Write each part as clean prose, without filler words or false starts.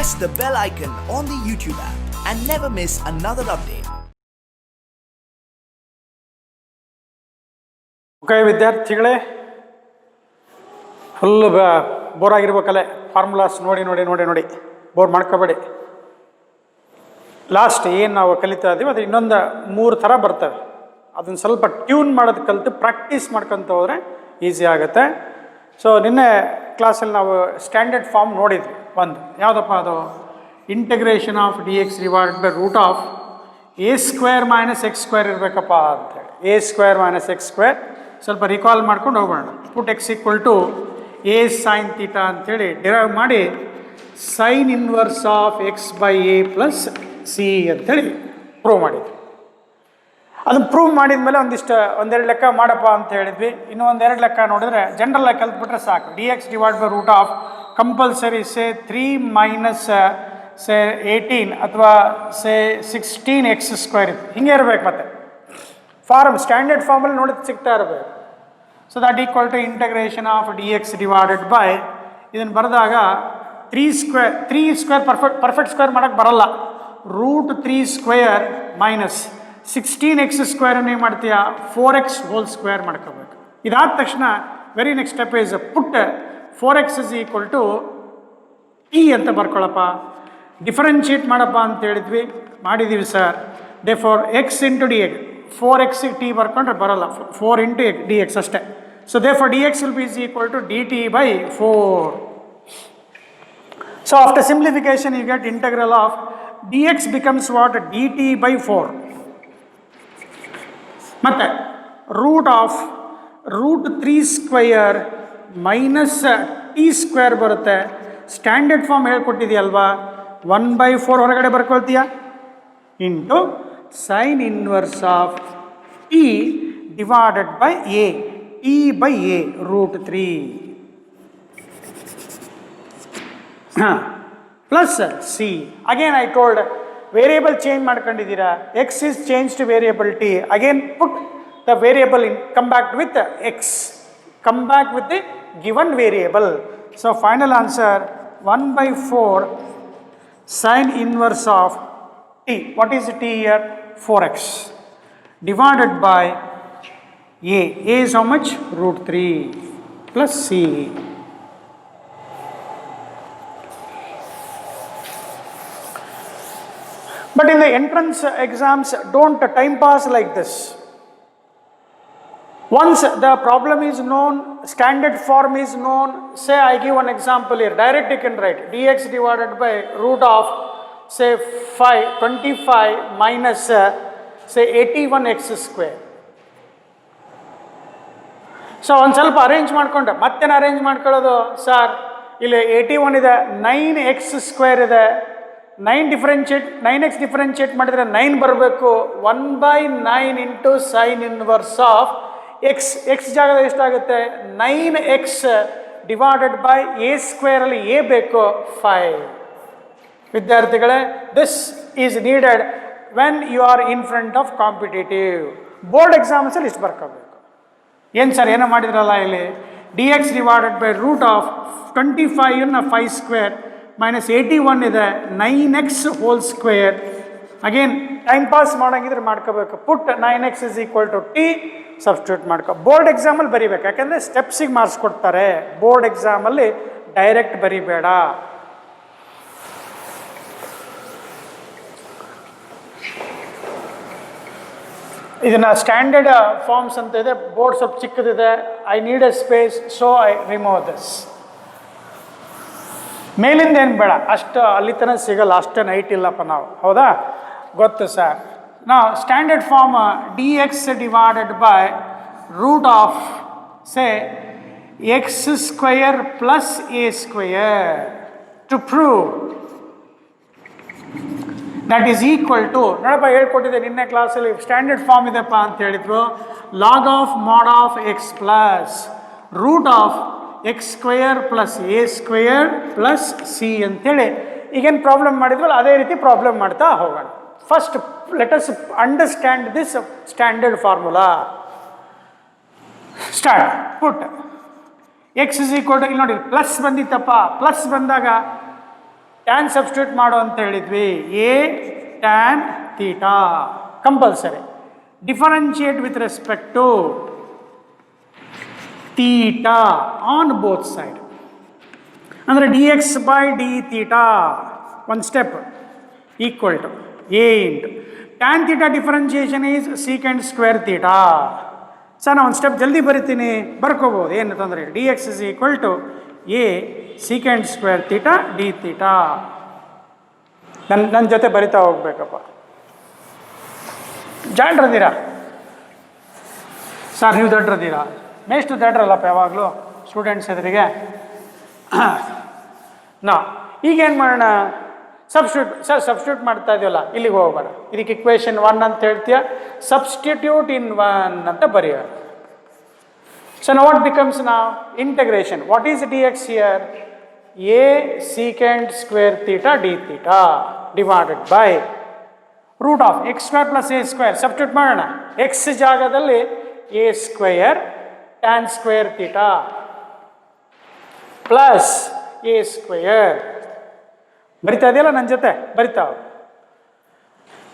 press the bell icon on the YouTube app and never miss another update. Okay ವಿದ್ಯಾರ್ಥಿಗಳೇ, full bore ಆಗಿರ್ಬೇಕಲ್ಲೇ. Formulas ನೋಡಿ ನೋಡಿ ನೋಡಿ ನೋಡಿ bore ಮಾಡ್ಕೋಬೇಡಿ. ಲಾಸ್ಟ್ ಏನು ನಾವು ಕಲಿತಾ ಇದ್ದೀವಿ ಅದು ಇನ್ನೊಂದು 3 ಥರ ಬರ್ತವೆ. ಅದನ್ನು ಸ್ವಲ್ಪ ಟ್ಯೂನ್ ಮಾಡೋದು ಕಲಿತು ಪ್ರಾಕ್ಟೀಸ್ ಮಾಡ್ಕೊತ ಹೋದರೆ ಈಸಿ ಆಗುತ್ತೆ. ಸೊ ನಿನ್ನೆ ಕ್ಲಾಸಲ್ಲಿ ನಾವು ಸ್ಟ್ಯಾಂಡರ್ಡ್ ಫಾರ್ಮ್ ನೋಡಿದ್ವಿ. ಒಂದು ಯಾವುದಪ್ಪ ಅದು, integration of d x divided by root of a square minus x square ಇರಬೇಕಪ್ಪ ಅಂತೇಳಿ. A square minus x square ಸ್ವಲ್ಪ ರಿಕಾಲ್ ಮಾಡ್ಕೊಂಡು ಹೋಗೋಣ. Put x equal to a sine theta ಅಂಥೇಳಿ ಡಿರೈವ್ ಮಾಡಿ sine inverse of x by a plus c ಅಂಥೇಳಿ prove ಮಾಡಿದ್ವಿ. ಅದನ್ನು ಪ್ರೂವ್ ಮಾಡಿದ ಮೇಲೆ ಒಂದೆರಡು ಲೆಕ್ಕ ಮಾಡಪ್ಪ ಅಂತ ಹೇಳಿದ್ವಿ. ಇನ್ನೂ ಒಂದೆರಡು ಲೆಕ್ಕ ನೋಡಿದ್ರೆ ಜನರಲ್ಲಾಗಿ ಕಲ್ತ್ಬಿಟ್ರೆ ಸಾಕು. D x divide by root of compulsory say 3 minus say 18 ಅಥವಾ ಸೇ 16 ಎಕ್ಸ್ ಸ್ಕ್ವೇರ್ ಇದು ಹಿಂಗೆ ಇರಬೇಕು. ಮತ್ತು ಫಾರ್ಮ್ ಸ್ಟ್ಯಾಂಡರ್ಡ್ ಫಾರ್ಮಲ್ಲಿ ನೋಡಿದ್ದು ಸಿಗ್ತಾ ಇರಬೇಕು. So that equal to integration of d x divided by ಇದನ್ನು ಬರೆದಾಗ 3 ಸ್ಕ್ವೇರ್ ಪರ್ಫೆಕ್ಟ್ ಸ್ಕ್ವೇರ್ ಮಾಡೋಕ್ಕೆ ಬರಲ್ಲ. Root 3 square minus 16 x square ಏನು ಮಾಡ್ತೀಯಾ 4x ಹೋಲ್ ಸ್ಕ್ವೇರ್ ಮಾಡ್ಕೋಬೇಕು. ಇದಾದ ತಕ್ಷಣ very next step is put 4x is equal to t ಅಂತ ಬರ್ಕೊಳ್ಳಪ್ಪ. ಡಿಫರೆನ್ಷಿಯೇಟ್ ಮಾಡಪ್ಪ ಅಂತ ಹೇಳಿದ್ವಿ, ಮಾಡಿದ್ದೀವಿ sir. Therefore x into d x 4x t ಬರ್ಕೊಂಡ್ರೆ ಬರೋಲ್ಲ, 4 ಇಂಟು ಡಿ ಎಕ್ಸ್ ಅಷ್ಟೇ. So therefore d x will be is equal to d t by 4. So after simplification you get integral of d x becomes what d t by 4. ಮತ್ತು root 3 square minus t square ಬರುತ್ತೆ. Standard form ಹೇಳ್ಕೊಟ್ಟಿದೆಯಲ್ವಾ, 1/4 ಹೊರಗಡೆ ಬರ್ಕೊಳ್ತೀಯ into sine inverse of t divided by a, t by a root 3 plus c. Again I told variable change ಮಾಡ್ಕೊಂಡಿದ್ದೀರಾ, x is change to variable T. Again put the variable in, come back with X, come back with the given variable. So final answer 1/4 sin inverse of t. What is t here? 4x divided by a. A is how much? Root 3 plus c. But in the entrance exams, don't time pass like this. Once the problem is known, standard form is known, say I give one example here, direct you can write dx divided by root of say 25 minus say 81x square. So ಒಂದು ಸ್ವಲ್ಪ arrange ಮಾಡಿಕೊಂಡೆ, ಮತ್ತೇನು arrange ಮಾಡ್ಕೊಳ್ಳೋದು sir, ಇಲ್ಲಿ 81 ಇದೆ, 9x square ಇದೆ, 9x differentiate ಮಾಡಿದರೆ 9 ಬರಬೇಕು. 1/9 into sine inverse of x ಜಾಗದ ಎಷ್ಟಾಗುತ್ತೆ 9x ಡಿವೈಡೆಡ್ ಬೈ ಎ ಸ್ಕ್ವೇರಲ್ಲಿ ಎ ಬೇಕು 5. ವಿದ್ಯಾರ್ಥಿಗಳೇ, this is needed when you are in front of competitive board ಎಕ್ಸಾಮ್ಸಲ್ಲಿ ಇಷ್ಟು ಬರ್ಕೋಬೇಕು. ಏನು ಸರ್ ಏನೋ ಮಾಡಿದ್ರಲ್ಲ ಇಲ್ಲಿ, d x divided by root of 25 5 square minus 81 ಇದೆ 9x whole square. Again time pass ಮಾಡೋಂಗಿದ್ರೆ ಮಾಡ್ಕೋಬೇಕು. Put 9x is equal to t, substitute ಮಾಡ್ಕೊ. ಬೋರ್ಡ್ ಎಕ್ಸಾಮಲ್ಲಿ ಬರೀಬೇಕು, ಯಾಕೆಂದರೆ ಸ್ಟೆಪ್ಸಿಗೆ ಮಾರ್ಕ್ಸ್ ಕೊಡ್ತಾರೆ. ಬೋರ್ಡ್ ಎಕ್ಸಾಮಲ್ಲಿ ಡೈರೆಕ್ಟ್ ಬರೀಬೇಡ. ಇದನ್ನು ಸ್ಟ್ಯಾಂಡರ್ಡ್ ಫಾರ್ಮ್ಸ್ ಅಂತ ಇದೆ, ಬೋರ್ಡ್ ಸ್ವಲ್ಪ ಚಿಕ್ಕದಿದೆ. I need a space, so I remove this. ಮೇಲಿಂದ ಏನು ಬೇಡ, ಅಷ್ಟು ಅಲ್ಲಿ ತನಕ ಸಿಗಲ್ಲ, ಅಷ್ಟೇನು ಹೈಟ್ ಇಲ್ಲಪ್ಪ ನಾವು, ಹೌದಾ? ಗೊತ್ತು ಸರ್. ನಾವು standard form d x divided by root of say x square plus a square to prove that is equal to, ನೋಡಪ್ಪ ಹೇಳ್ಕೊಟ್ಟಿದ್ದೆ ನಿನ್ನೆ ಕ್ಲಾಸಲ್ಲಿ, ಸ್ಟ್ಯಾಂಡರ್ಡ್ ಫಾರ್ಮ್ ಇದೆಪ್ಪ ಅಂತ ಹೇಳಿದ್ರು, log of mod of x plus root of x square plus a square plus c ಅಂತೇಳಿ ಈಗೇನು problem ಮಾಡಿದ್ವಲ್ಲ ಅದೇ ರೀತಿ ಪ್ರಾಬ್ಲಮ್ ಮಾಡ್ತಾ ಹೋಗೋಣ. First let us understand this standard formula. Start. Put x is equal to, ಇಲ್ಲಿ ನೋಡಿ ಪ್ಲಸ್ ಬಂದಿತ್ತಪ್ಪ, ಪ್ಲಸ್ ಬಂದಾಗ ಟ್ಯಾನ್ ಸಬ್ಸ್ಟಿಟ್ಯೂಟ್ ಮಾಡು ಅಂತ ಹೇಳಿದ್ವಿ. A tan theta compulsory. Differentiate with respect to theta on both side. ಅಂದರೆ d x by d theta ಒಂದು step equal to a into tan theta differentiation is secant square theta. Sir ನಾನು ಒಂದು step ಜಲ್ದಿ ಬರಿತೀನಿ, ಬರ್ಕೋಬೋದು, ಏನು ತೊಂದರೆ. D x is equal to a secant square theta d theta. ನನ್ನ ಜೊತೆ ಬರಿತಾ ಹೋಗ್ಬೇಕಪ್ಪ. ಜಾಣ್ರದ್ದೀರಾ ಸರ್? ನೀವು ದೊಡ್ಡರದ್ದೀರಾ? ಮೇಷ್ಟು ದೊಡ್ಡರಲ್ಲಪ್ಪ ಯಾವಾಗಲೂ ಸ್ಟೂಡೆಂಟ್ಸ್ ಎದುರಿಗೆ. ನಾ ಈಗೇನು ಮಾಡೋಣ? ಸಬ್ಸ್ಟಿಟ್ಯೂಟ್ ಮಾಡ್ತಾ ಇದೆಯಲ್ಲ, ಇಲ್ಲಿಗೆ ಹೋಗೋಣ. ಇದಕ್ಕೆ ಇಕ್ವೇಷನ್ 1 ಅಂತ ಹೇಳ್ತೀಯ, ಸಬ್ಸ್ಟಿಟ್ಯೂಟ್ ಇನ್ 1 ಅಂತ ಬರೆಯೋಣ. ಸೊ ನೌ ವಾಟ್ ಬಿಕಮ್ಸ್ ನಾವು integration. What is d x here? A secant square theta d theta divided by root of x square plus a square. Substitute ಮಾಡೋಣ. ಎಕ್ಸ್ ಜಾಗದಲ್ಲಿ a square tan square theta plus a square. ಬರಿತಾ ಇದೆಯಲ್ಲ ನನ್ನ ಜೊತೆ? ಬರಿತಾವ.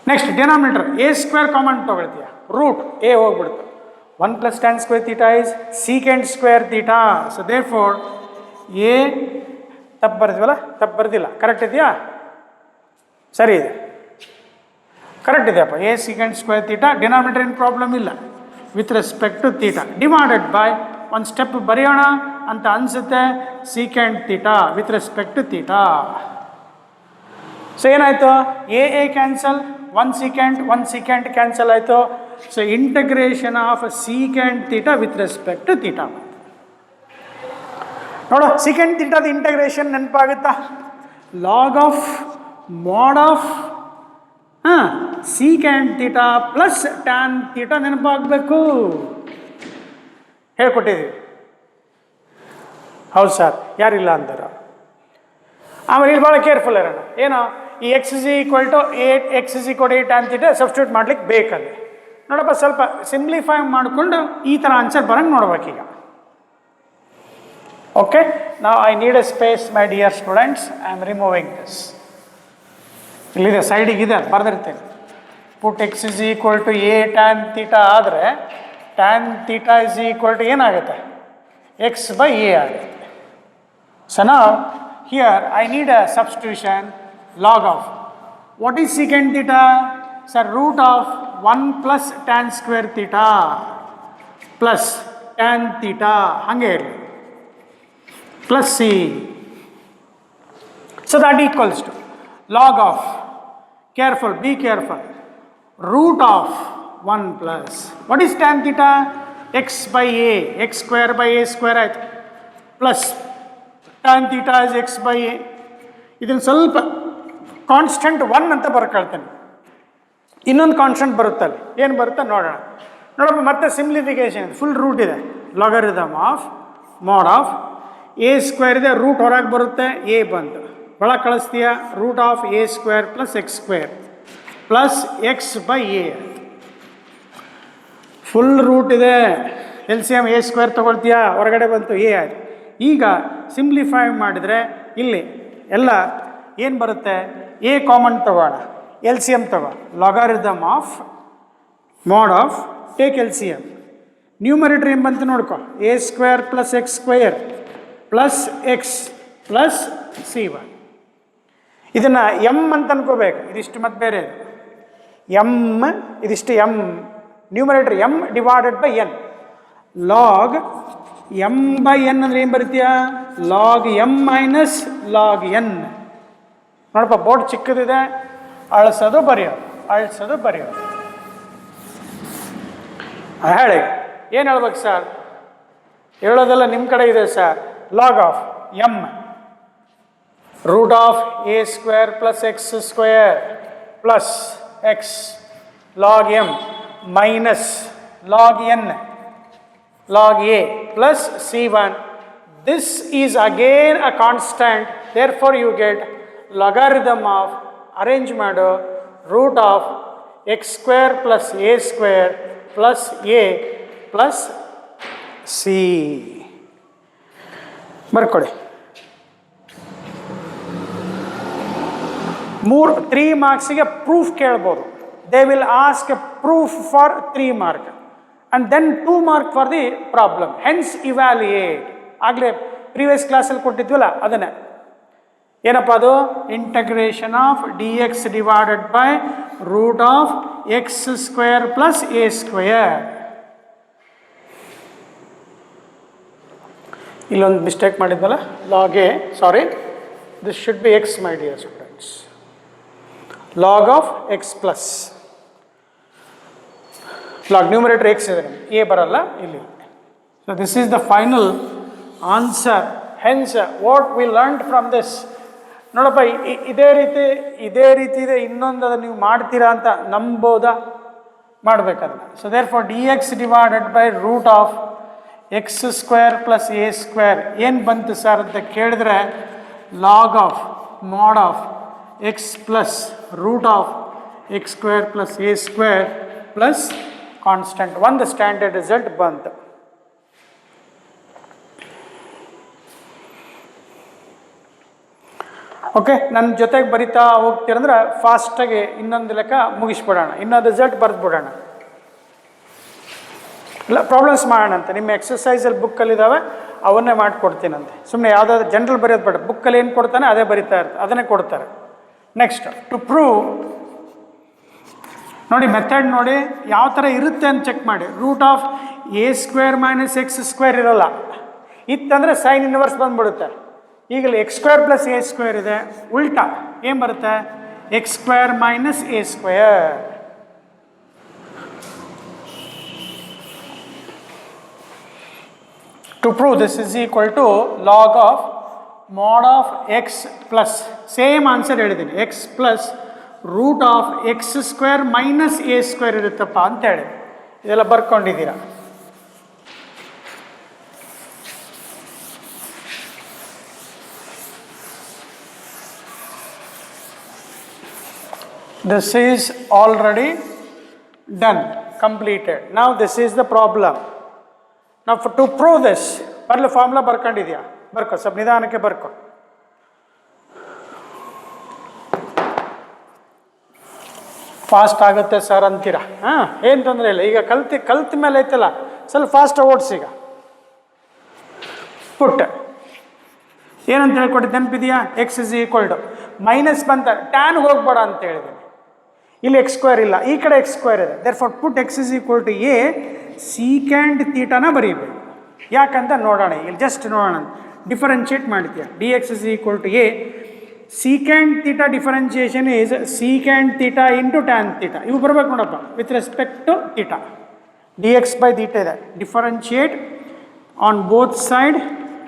Next denominator a square common ತೊಗೊಳ್ತೀಯ, root a ಹೋಗ್ಬಿಡ್ತು. 1 plus tan square theta is secant square theta. So therefore a ತಪ್ಪು ಬರ್ತೀವಲ್ಲ? ತಪ್ಪು ಬರ್ದಿಲ್ಲ, ಕರೆಕ್ಟ್ ಇದೆಯಾ? ಸರಿ ಇದೆ, ಕರೆಕ್ಟ್ ಇದೆಯಪ್ಪ. A secant square theta, denominator ಏನು ಪ್ರಾಬ್ಲಮ್ ಇಲ್ಲ, with respect to theta divided by ಒಂದು ಸ್ಟೆಪ್ ಬರೆಯೋಣ ಅಂತ ಅನಿಸುತ್ತೆ, secant theta with respect to theta. So ಏನಾಯಿತು? ಎ ಕ್ಯಾನ್ಸಲ್, 1 ಸೀಕೆಂಡ್ ಕ್ಯಾನ್ಸಲ್ ಆಯಿತು. So integration of secant theta with respect to theta. ನೋಡು, secant ಥೀಟಾದ ಇಂಟಗ್ರೇಷನ್ ನೆನಪಾಗುತ್ತಾ? Log of mod of secant theta plus tan theta ನೆನಪಾಗಬೇಕು. ಹೇಳ್ಕೊಟ್ಟಿದ್ದೀವಿ, ಹೌದು sir, ಯಾರಿಲ್ಲ ಅಂತಾರ. ಆಮೇಲೆ ಇಲ್ಲಿ ಭಾಳ ಕೇರ್ಫುಲ್ ಇರೋಣ. ಏನೋ ಈ x is equal to a tan theta substitute ಮಾಡ್ಲಿಕ್ಕೆ ಬೇಕಲ್ಲಿ. ನೋಡಪ್ಪ, ಸ್ವಲ್ಪ ಸಿಂಪ್ಲಿಫೈ ಮಾಡಿಕೊಂಡು ಈ ಥರ ಆನ್ಸರ್ ಬರೋಂಗೆ ನೋಡ್ಬೇಕೀಗ. ಓಕೆ, ನಾವು I need a space my dear students. I am removing this. ಇಲ್ಲಿದೆ, ಸೈಡಿಗಿದೆ, ಬರೆದಿರ್ತೇನೆ. Put x is equal to a tan theta ಆದರೆ tan theta is equal to ಏನಾಗುತ್ತೆ? ಎಕ್ಸ್ ಬೈ ಎ ಆಗುತ್ತೆ. ಸೊ ನಾವು here I need a substitution. log of what is secant theta? Sir, root of 1 plus tan square theta plus tan theta hange plus c. So that equals to log of, careful, be careful, root of 1 plus what is tan theta? X by a, x square by a square plus tan theta is x by a. ಇದನ್ನು ಸ್ವಲ್ಪ constant 1 ಅಂತ ಬರ್ಕೊಳ್ತೇನೆ. ಇನ್ನೊಂದು constant ಬರುತ್ತಲ್ಲ, ಏನು ಬರುತ್ತೆ ನೋಡೋಣ. ನೋಡಪ್ಪ, ಮತ್ತೆ ಸಿಂಪ್ಲಿಫಿಕೇಶನ್ ಫುಲ್ ರೂಟ್ ಇದೆ. Logarithm of mod of a square ಇದೆ, ರೂಟ್ ಹೊರಗೆ ಬರುತ್ತೆ, ಎ ಬಂತು, ಒಳಗೆ ಕಳಿಸ್ತೀಯ. Root of a square plus x square plus x by a. Full root ಇದೆ, L C M a square ತೊಗೊಳ್ತೀಯ, ಹೊರಗಡೆ ಬಂತು ಎ ಆಯಿತು. ಈಗ ಸಿಂಪ್ಲಿಫೈ ಮಾಡಿದರೆ ಇಲ್ಲಿ ಎಲ್ಲ ಏನು ಬರುತ್ತೆ? ಎ ಕಾಮನ್ ತಗೋಣ, ಎಲ್ ಸಿ ಎಮ್ ತಗೋ. Logarithm of mod of take L C M. Numerator ಏನು ಬಂತು ನೋಡ್ಕೊ, a square plus x square plus x plus c 1. ಇದನ್ನು ಎಮ್ ಅಂತ ಅನ್ಕೋಬೇಕು. ಇದಿಷ್ಟು ಮತ್ತು ಬೇರೆ ಎಮ್, ಇದಿಷ್ಟು m. Numerator m divided by n. Log m by n ಅಂದರೆ ಏನು ಬರಿತೀಯ? Log m minus log n. ನೋಡಪ್ಪ, ಬೋರ್ಡ್ ಚಿಕ್ಕದಿದೆ, ಅಳಿಸೋದು ಬರೆಯೋದು, ಅಳಿಸೋದು ಬರೆಯೋದು. ಹೇಳಿ, ಏನು ಹೇಳ್ಬೇಕು ಸರ್? ಹೇಳೋದೆಲ್ಲ ನಿಮ್ಮ ಕಡೆ ಇದೆ sir. Log of m root of a square plus x square plus x log m minus log n log a plus c1. This is again a constant, therefore you get logarithm of, arrange mado, root of x square plus a square plus a plus c. ಬರ್ಕೊಳ್ಳಿ. 3 ಮಾರ್ಕ್ಸಿಗೆ proof ಕೇಳ್ಬೋದು. They will ask a proof for 3 mark and then 2 mark for the problem. Hence evaluate. ಆಗಲೇ previous ಕ್ಲಾಸಲ್ಲಿ ಕೊಟ್ಟಿದ್ವಲ್ಲ ಅದನ್ನೇ. ಏನಪ್ಪ ಅದು? Integration of d x divided by root of x square plus a square. ಇಲ್ಲೊಂದು ಮಿಸ್ಟೇಕ್ ಮಾಡಿದ್ವಲ್ಲ, log a, sorry, this should be x my dear students. Log of x plus log numerator x ಇದೆ, a ಬರಲ್ಲ ಇಲ್ಲಿ. So this is the final answer. Hence what we learned from this. ನೋಡಪ್ಪ, ಇದೇ ರೀತಿ ಇದೆ, ಇನ್ನೊಂದು ಅದನ್ನು ನೀವು ಮಾಡ್ತೀರಾ ಅಂತ ನಂಬೋದಾ? ಮಾಡಬೇಕಲ್ಲ. So therefore d x divided by root of x square plus a square ಏನು ಬಂತು ಸರ್ ಅಂತ ಕೇಳಿದ್ರೆ, log of mod of x plus root of x square plus a square plus constant. ಒಂದು ಸ್ಟ್ಯಾಂಡರ್ಡ್ ರಿಸಲ್ಟ್ ಬಂತು. Okay, ನನ್ನ ಜೊತೆಗೆ ಬರಿತಾ ಹೋಗ್ತೀರಂದ್ರೆ ಫಾಸ್ಟಾಗಿ ಇನ್ನೊಂದು ಲೆಕ್ಕ ಮುಗಿಸ್ಬಿಡೋಣ, ಇನ್ನೊಂದು ರಿಸಲ್ಟ್ ಬರೆದ್ಬಿಡೋಣ. ಇಲ್ಲ, ಪ್ರಾಬ್ಲಮ್ಸ್ ಮಾಡೋಣಂತೆ. ನಿಮ್ಮ ಎಕ್ಸಸೈಸಲ್ಲಿ ಬುಕ್ಕಲ್ಲಿದ್ದಾವೆ, ಅವನ್ನೇ ಮಾಡಿಕೊಡ್ತೀನಂತೆ. ಸುಮ್ಮನೆ ಯಾವುದಾದ್ರು ಜನರಲ್ ಬರೆಯೋದು ಬೇಡ. ಬುಕ್ಕಲ್ಲಿ ಏನು ಕೊಡ್ತಾನೆ ಅದೇ ಬರಿತಾ ಇರ್ತಾರೆ, ಅದನ್ನೇ ಕೊಡ್ತಾರೆ. ನೆಕ್ಸ್ಟ್, ಟು ಪ್ರೂವ್, ನೋಡಿ ಮೆಥಡ್ ನೋಡಿ ಯಾವ ಥರ ಇರುತ್ತೆ ಅಂತ ಚೆಕ್ ಮಾಡಿ. Root of a square minus x square ಇರೋಲ್ಲ, ಇತ್ತಂದರೆ ಸೈನ್ ಇನ್ವರ್ಸ್ ಬಂದ್ಬಿಡುತ್ತೆ. ಈಗಲೇ x square plus a square ಇದೆ, ಉಲ್ಟಾ ಏನು ಬರುತ್ತೆ? X square minus a square. To prove this is equal to log of mod of x plus, same answer ಹೇಳಿದ್ದೀನಿ, x plus root of x square minus a square ಇರುತ್ತಪ್ಪ ಅಂತೇಳಿ ಇದೆಲ್ಲ ಬರ್ಕೊಂಡಿದ್ದೀರಾ. This is already done, completed. Now this is the problem. Now to prove this, ಬರಲು formula ಬರ್ಕೊಂಡಿದ್ಯಾ? ಬರ್ಕೋ, ಸ್ವಲ್ಪ ನಿಧಾನಕ್ಕೆ ಬರ್ಕೋ. Fast ಆಗುತ್ತೆ sir ಅಂತೀರಾ? ಹಾಂ, ಏನು ತೊಂದರೆ ಇಲ್ಲ. ಈಗ ಕಲ್ತ ಮೇಲೆ ಐತಲ್ಲ, ಸ್ವಲ್ಪ ಫಾಸ್ಟಾಗಿ ಓಡಿಸಿ. ಈಗ ಪುಟ್ ಏನಂತ ಹೇಳ್ಕೊಟ್ಟಿದ್ದು ನೆನಪಿದೆಯಾ? X is equal to minus ಬಂತ, ಟ್ಯಾನ್ ಹೋಗ್ಬೇಡ ಅಂತ ಹೇಳಿದ್ದೀನಿ. ಇಲ್ಲಿ ಎಕ್ಸ್ ಸ್ಕ್ವೇರ್ ಇಲ್ಲ, ಈ ಕಡೆ ಎಕ್ಸ್ ಸ್ಕ್ವೇರ್ ಇದೆ. Therefore put x is equal to a secant ತೀಟಾನ ಬರೀಬೇಕು. ಯಾಕಂತ ನೋಡೋಣ, ಇಲ್ಲಿ ಜಸ್ಟ್ ನೋಡೋಣ. ಡಿಫರೆನ್ಷಿಯೇಟ್ ಮಾಡ್ತೀಯ. D x is equal to a secant theta, differentiation is secant theta into tan theta. ಇವು ಬರ್ಬೇಕು ನೋಡಪ್ಪ, with respect to theta. D x by theta ಇದೆ, differentiate on both side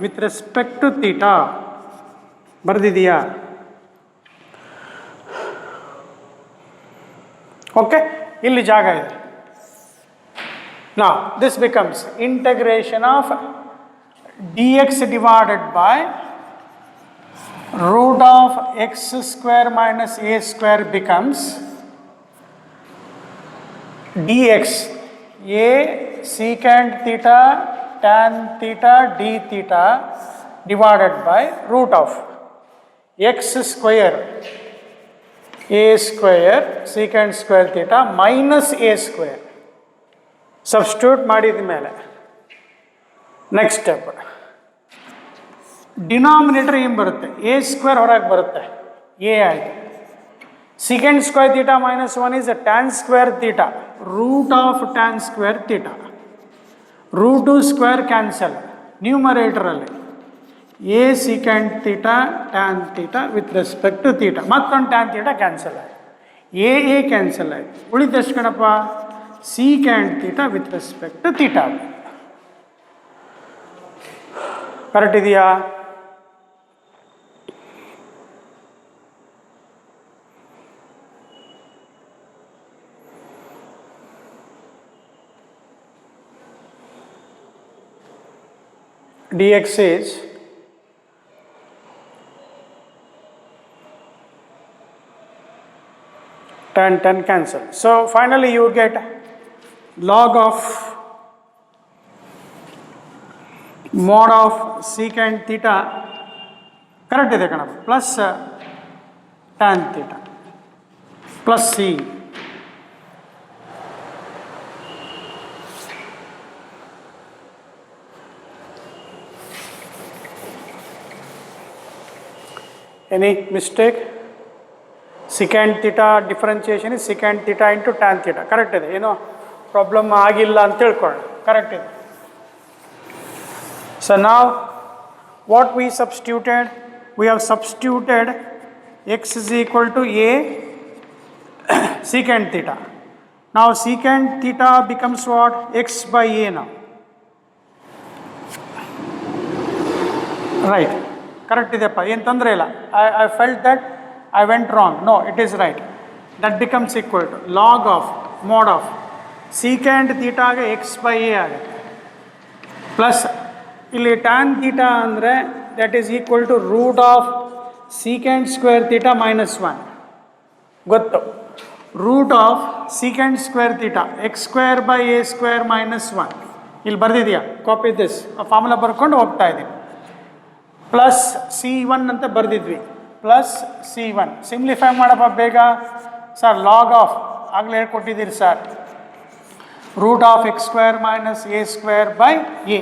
with respect to theta. ಬರೆದಿದೆಯಾ? Okay, ಇಲ್ಲಿ ಜಾಗ ಇದೆ. Now this becomes integration of dx divided by root of x square minus a square becomes dx a secant theta tan theta d theta divided by root of x square a square secant square theta minus a square. Substitute ಮಾಡಿದ ಮೇಲೆ next step, denominator ಏನು ಬರುತ್ತೆ? A square ಹೊರಗೆ ಬರುತ್ತೆ, a ಆಯಿತು. Secant square theta minus 1 is tan square theta, root of tan square theta. Root square cancel, ನ್ಯೂಮರೇಟರಲ್ಲಿ a secant theta tan theta with respect to theta. ಮತ್ತೊಂದು tan theta cancel ಆಯಿತು, a cancel ಆಯಿತು. ಉಳಿದಷ್ಟು ಕಣಪ್ಪ secant theta with respect to theta. Correct ಇದೆಯಾ? dx is tan cancel. So finally you get log of mod of secant theta, correct ಇದೆ ಕಣಪ್ಪ, plus tan theta. Plus C. Any mistake? Secant theta differentiation is secant theta into tan theta. Correct ಇದೆ, ಏನೋ problem ಆಗಿಲ್ಲ ಅಂತ ತಿಳ್ಕೊಳ್ಳಿ. Correct ಇದೆ. So now what we substituted? We have substituted x is equal to a secant theta. Now secant theta becomes what? X by a now. Right. Correct ಇದೆಯಪ್ಪ, ಏನು ತೊಂದರೆ ಇಲ್ಲ. I felt that I went wrong. No, it is right. That becomes equal to log of mod of secant thetaಗೆ x by a ಆಗುತ್ತೆ. Plus ಇಲ್ಲಿ tan theta ಅಂದರೆ that is equal to root of secant square theta minus 1. ಗೊತ್ತು, root of secant square theta x square by a square minus 1. ಇಲ್ಲಿ ಬರೆದಿದೆಯಾ? Copy this. Formula ಬರ್ಕೊಂಡು ಹೋಗ್ತಾ ಇದ್ದೀನಿ. Plus C1 ಅಂತ ಬರೆದಿದ್ವಿ. Plus C1 simplify ಮಾಡಪ್ಪ ಬೇಗ sir. Log of ಆಗಲೇ ಹೇಳ್ಕೊಟ್ಟಿದ್ದೀರಿ sir. Root of x square minus a square by a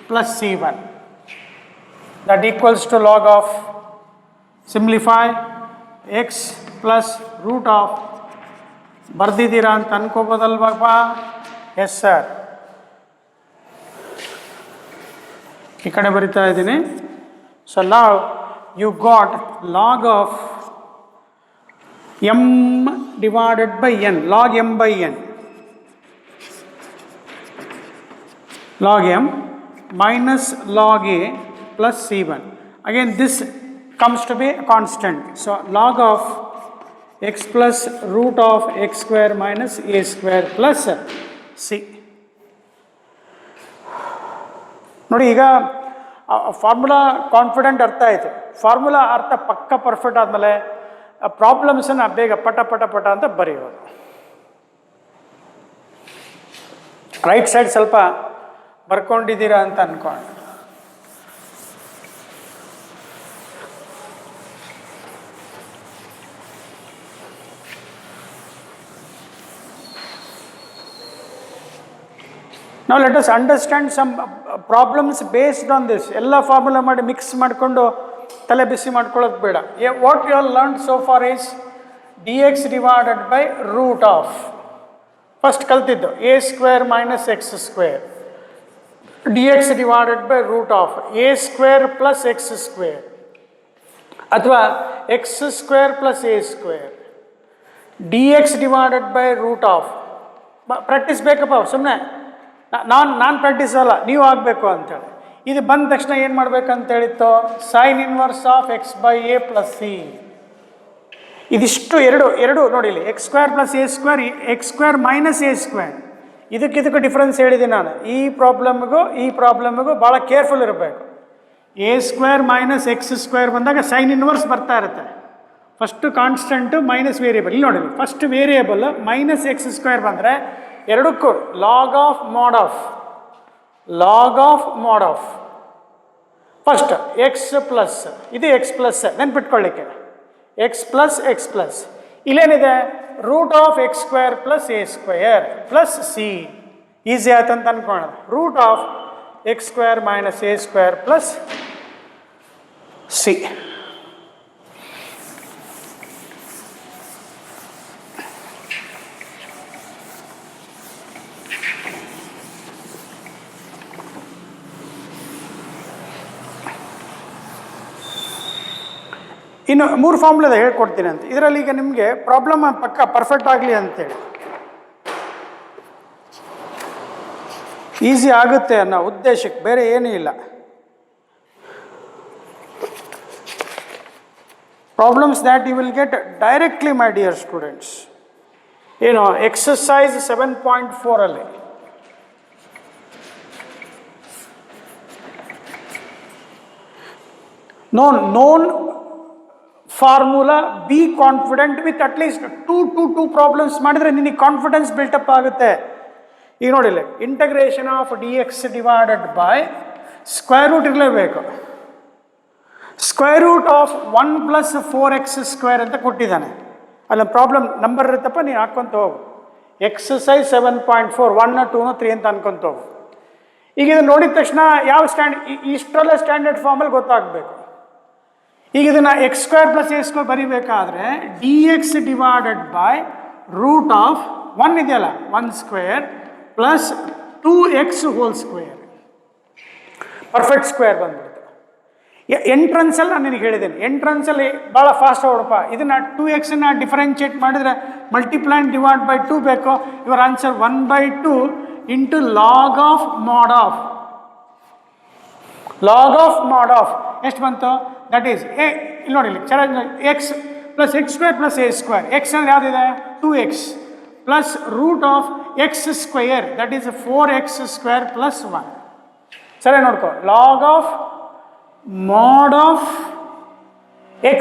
plus C1 that equals to log of simplify x plus root of ಬರ್ದಿದ್ದೀರಾ ಅಂತ ಅನ್ಕೋಬೋದಲ್ವಪ್ಪ? Yes sir. ಈ ಕಡೆ ಬರಿತಾ ಇದ್ದೀನಿ. So now you got log of m divided by n, log m by n, log m minus log a plus C1. Again this comes to be a constant. So log of x plus root of x square minus a square plus c. ನೋಡಿ, ಈಗ formula confident ಅರ್ಥ ಆಯಿತು. Formula ಅರ್ಥ ಪಕ್ಕ perfect ಆದಮೇಲೆ ಪ್ರಾಬ್ಲಮ್ಸನ್ನು ಬೇಗ ಪಟ ಪಟ ಪಟ ಅಂತ ಬರೆಯೋದು. ರೈಟ್ ಸೈಡ್ ಸ್ವಲ್ಪ ಬರ್ಕೊಂಡಿದ್ದೀರಾ ಅಂತ ಅಂದ್ಕೊಂಡು. Now let us understand some problems based on this. ಎಲ್ಲ ಫಾರ್ಮುಲಾ ಮಾಡಿ ಮಿಕ್ಸ್ ಮಾಡಿಕೊಂಡು ತಲೆ ಬಿಸಿ ಮಾಡ್ಕೊಳ್ಳೋದು ಬೇಡ. What you all learn so far is dx divided by root of, first ಕಲ್ತಿದ್ದು a square minus x square, dx divided by root of a square plus x square ಅಥವಾ x square plus a square, dx divided by root of. Practice ಬೇಕಪ್ಪ, ಸುಮ್ಮನೆ ನಾನು practice ಅಲ್ಲ, ನೀವು ಆಗಬೇಕು ಅಂತೇಳಿ. ಇದು ಬಂದ ತಕ್ಷಣ ಏನು ಮಾಡಬೇಕಂತೇಳಿತ್ತು? Sine inverse of x by a plus c. ಇದಿಷ್ಟು ಎರಡು ನೋಡಿ, ಇಲ್ಲಿ x square plus a square, x square minus a square. ಇದಕ್ಕೂ ಡಿಫ್ರೆನ್ಸ್ ಹೇಳಿದ್ದೀನಿ ನಾನು. ಈ ಪ್ರಾಬ್ಲಮ್ಗೂ ಭಾಳ ಕೇರ್ಫುಲ್ ಇರಬೇಕು. A square minus x square ಬಂದಾಗ ಸೈನ್ ಇನ್ವರ್ಸ್ ಬರ್ತಾ ಇರುತ್ತೆ. First constant minus variable. ಇಲ್ಲಿ ನೋಡಿ, first variable minus x square ಬಂದರೆ ಎರಡಕ್ಕೂ log of mod of first x plus, ಇದು ಎಕ್ಸ್ ಪ್ಲಸ್ ನೆನ್ಪಿಟ್ಕೊಳ್ಳಿಕ್ಕೆ, ಎಕ್ಸ್ ಪ್ಲಸ್ ಇಲ್ಲೇನಿದೆ? Root of x square plus a square plus c. Easy ಆಯ್ತು ಅಂತ ಅನ್ಕೊಳ್ಳೋದು. Root of x square minus a square plus c. ಇನ್ನು 3 ಫಾರ್ಮುಲಾದ ಹೇಳ್ಕೊಡ್ತೀನಿ ಅಂತ. ಇದರಲ್ಲಿ ಈಗ ನಿಮಗೆ ಪ್ರಾಬ್ಲಮ್ ಪಕ್ಕ ಪರ್ಫೆಕ್ಟ್ ಆಗಲಿ ಅಂತೇಳಿ, ಈಸಿ ಆಗುತ್ತೆ ಅನ್ನೋ ಉದ್ದೇಶಕ್ಕೆ, ಬೇರೆ ಏನೂ ಇಲ್ಲ. Problems that you will get directly my dear students. ಏನು exercise 7.4 known formula, be confident with at least two problems ಮಾಡಿದರೆ ನಿನಗೆ ಕಾನ್ಫಿಡೆನ್ಸ್ ಬಿಲ್ಟಪ್ ಆಗುತ್ತೆ. ಈಗ ನೋಡಿಲ್ಲ, integration of d x divided by square root ಇರಲೇಬೇಕು. ಸ್ಕ್ವೇರ್ ರೂಟ್ ಆಫ್ 1 + 4x² ಅಂತ ಕೊಟ್ಟಿದ್ದಾನೆ. ಅಲ್ಲಿ ಪ್ರಾಬ್ಲಮ್ ನಂಬರ್ ಇರುತ್ತಪ್ಪ, ನೀನು ಹಾಕ್ಕೊಂತ ಹೋಗು. ಎಕ್ಸಸೈಸ್ 7.4 1 2 3 ಅಂತ ಅನ್ಕೊಂತ ಹೋಗು. ಈಗ ಇದನ್ನು ನೋಡಿದ ತಕ್ಷಣ ಯಾವ ಇಷ್ಟೆಲ್ಲ ಸ್ಟ್ಯಾಂಡರ್ಡ್ ಫಾರ್ಮಲ್ಲಿ ಗೊತ್ತಾಗಬೇಕು. ಈಗ ಇದನ್ನು x² + a² ಬರಿಬೇಕಾದ್ರೆ dx divided by root of 1 ಇದೆಯಲ್ಲ 1² ಪ್ಲಸ್ 2x² ಪರ್ಫೆಕ್ಟ್ ಸ್ಕ್ವೇರ್ ಬಂದ್ಬಿಡುತ್ತೆ. ಎಂಟ್ರನ್ಸಲ್ಲಿ ನಾನು ನಿನಗೆ ಹೇಳಿದ್ದೇನೆ, ಎಂಟ್ರನ್ಸಲ್ಲಿ ಭಾಳ ಫಾಸ್ಟ್ ಹೊಡಪ್ಪ. ಇದನ್ನು 2x ಡಿಫರೆನ್ಷಿಯೇಟ್ ಮಾಡಿದರೆ ಮಲ್ಟಿಪ್ಲೈ ಆ್ಯಂಡ್ ಡಿವೈಡ್ ಬೈ 2 ಬೇಕು. Your answer 1/2 into log of mod of. Log of mod of ಎಷ್ಟು ಬಂತು? ದಟ್ ಈಸ್ ಇಲ್ಲಿ ನೋಡಿ, ಚೆನ್ನಾಗಿ x + x² + a². ಎಕ್ಸ್ ಅಂದರೆ ಯಾವುದಿದೆ? 2x plus root of x², that is 4x² + 1. ಸರಿ ನೋಡ್ಕೊ, log of mod of x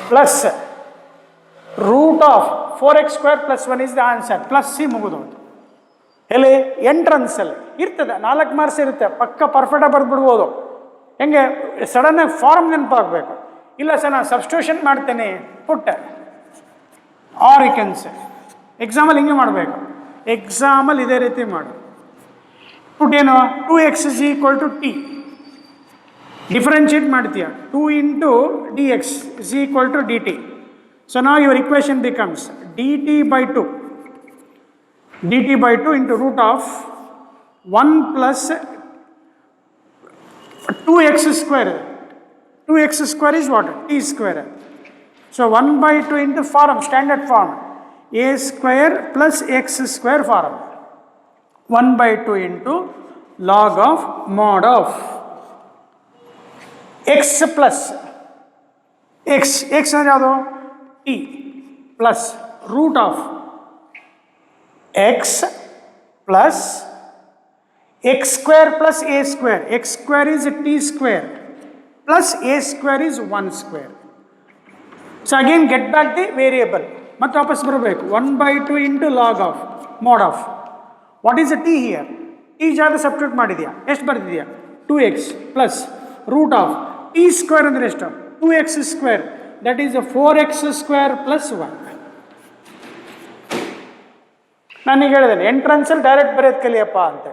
plus root of 4x² + 1 is the answer. Plus c ಮುಗಿದೋದು. ಎಲ್ಲಿ? ಎಂಟ್ರನ್ಸಲ್ಲಿ ಇರ್ತದೆ, 4 ಮಾರ್ಕ್ಸ್ ಇರುತ್ತೆ, ಪಕ್ಕ ಪರ್ಫೆಕ್ಟಾಗಿ ಬರೆದ್ಬಿಡ್ಬೋದು. ಹೆಂಗೆ ಸಡನ್ನಾಗಿ ಫಾರ್ಮ್ ನೆನಪಾಗಬೇಕು. ಇಲ್ಲ ಸರ್ ನಾನು ಸಬ್ಸ್ಟಿಟ್ಯೂಷನ್ ಮಾಡ್ತೇನೆ ಪುಟ್ಟ ಆರ್ ಯು ಕ್ಯಾನ್ ಸೇ. ಎಕ್ಸಾಮಲ್ಲಿ ಹಿಂಗೆ ಮಾಡಬೇಕು. ಎಕ್ಸಾಮಲ್ಲಿ ಇದೇ ರೀತಿ ಮಾಡು. ಪುಟ್ ಏನು? 2x = t ಡಿಫರೆನ್ಷಿಯೇಟ್ ಮಾಡ್ತೀಯ. 2 × dx = dt. ಸೊ ನಾವು your equation becomes dt/2 into root of 1 plus 2x². 2x² is what? t². So 1/2 into form, standard form, a² + x² form. 1/2 into log of mod of x plus x. x ಅಂದರೆ ಯಾವುದು? t plus root of x plus x² + a². x² is t² plus a² is 1². So again get back the variable. ಮತ್ತೆ ವಾಪಸ್ ಬರಬೇಕು. 1/2 into log of mod of. What is the t here? t ಜಾಗ substitute ಮಾಡಿದ್ಯಾ, ಎಷ್ಟು ಬರ್ತಿದ್ಯಾ? 2x plus root of t² ಅಂದರೆ ಎಷ್ಟು? 2x², that is 4x² + 1. ನಾನೀಗ ಹೇಳಿದ್ದೇನೆ ಎಂಟ್ರನ್ಸಲ್ಲಿ ಡೈರೆಕ್ಟ್ ಬರೆಯೋದು ಕಲಿಯಪ್ಪ ಅಂತ.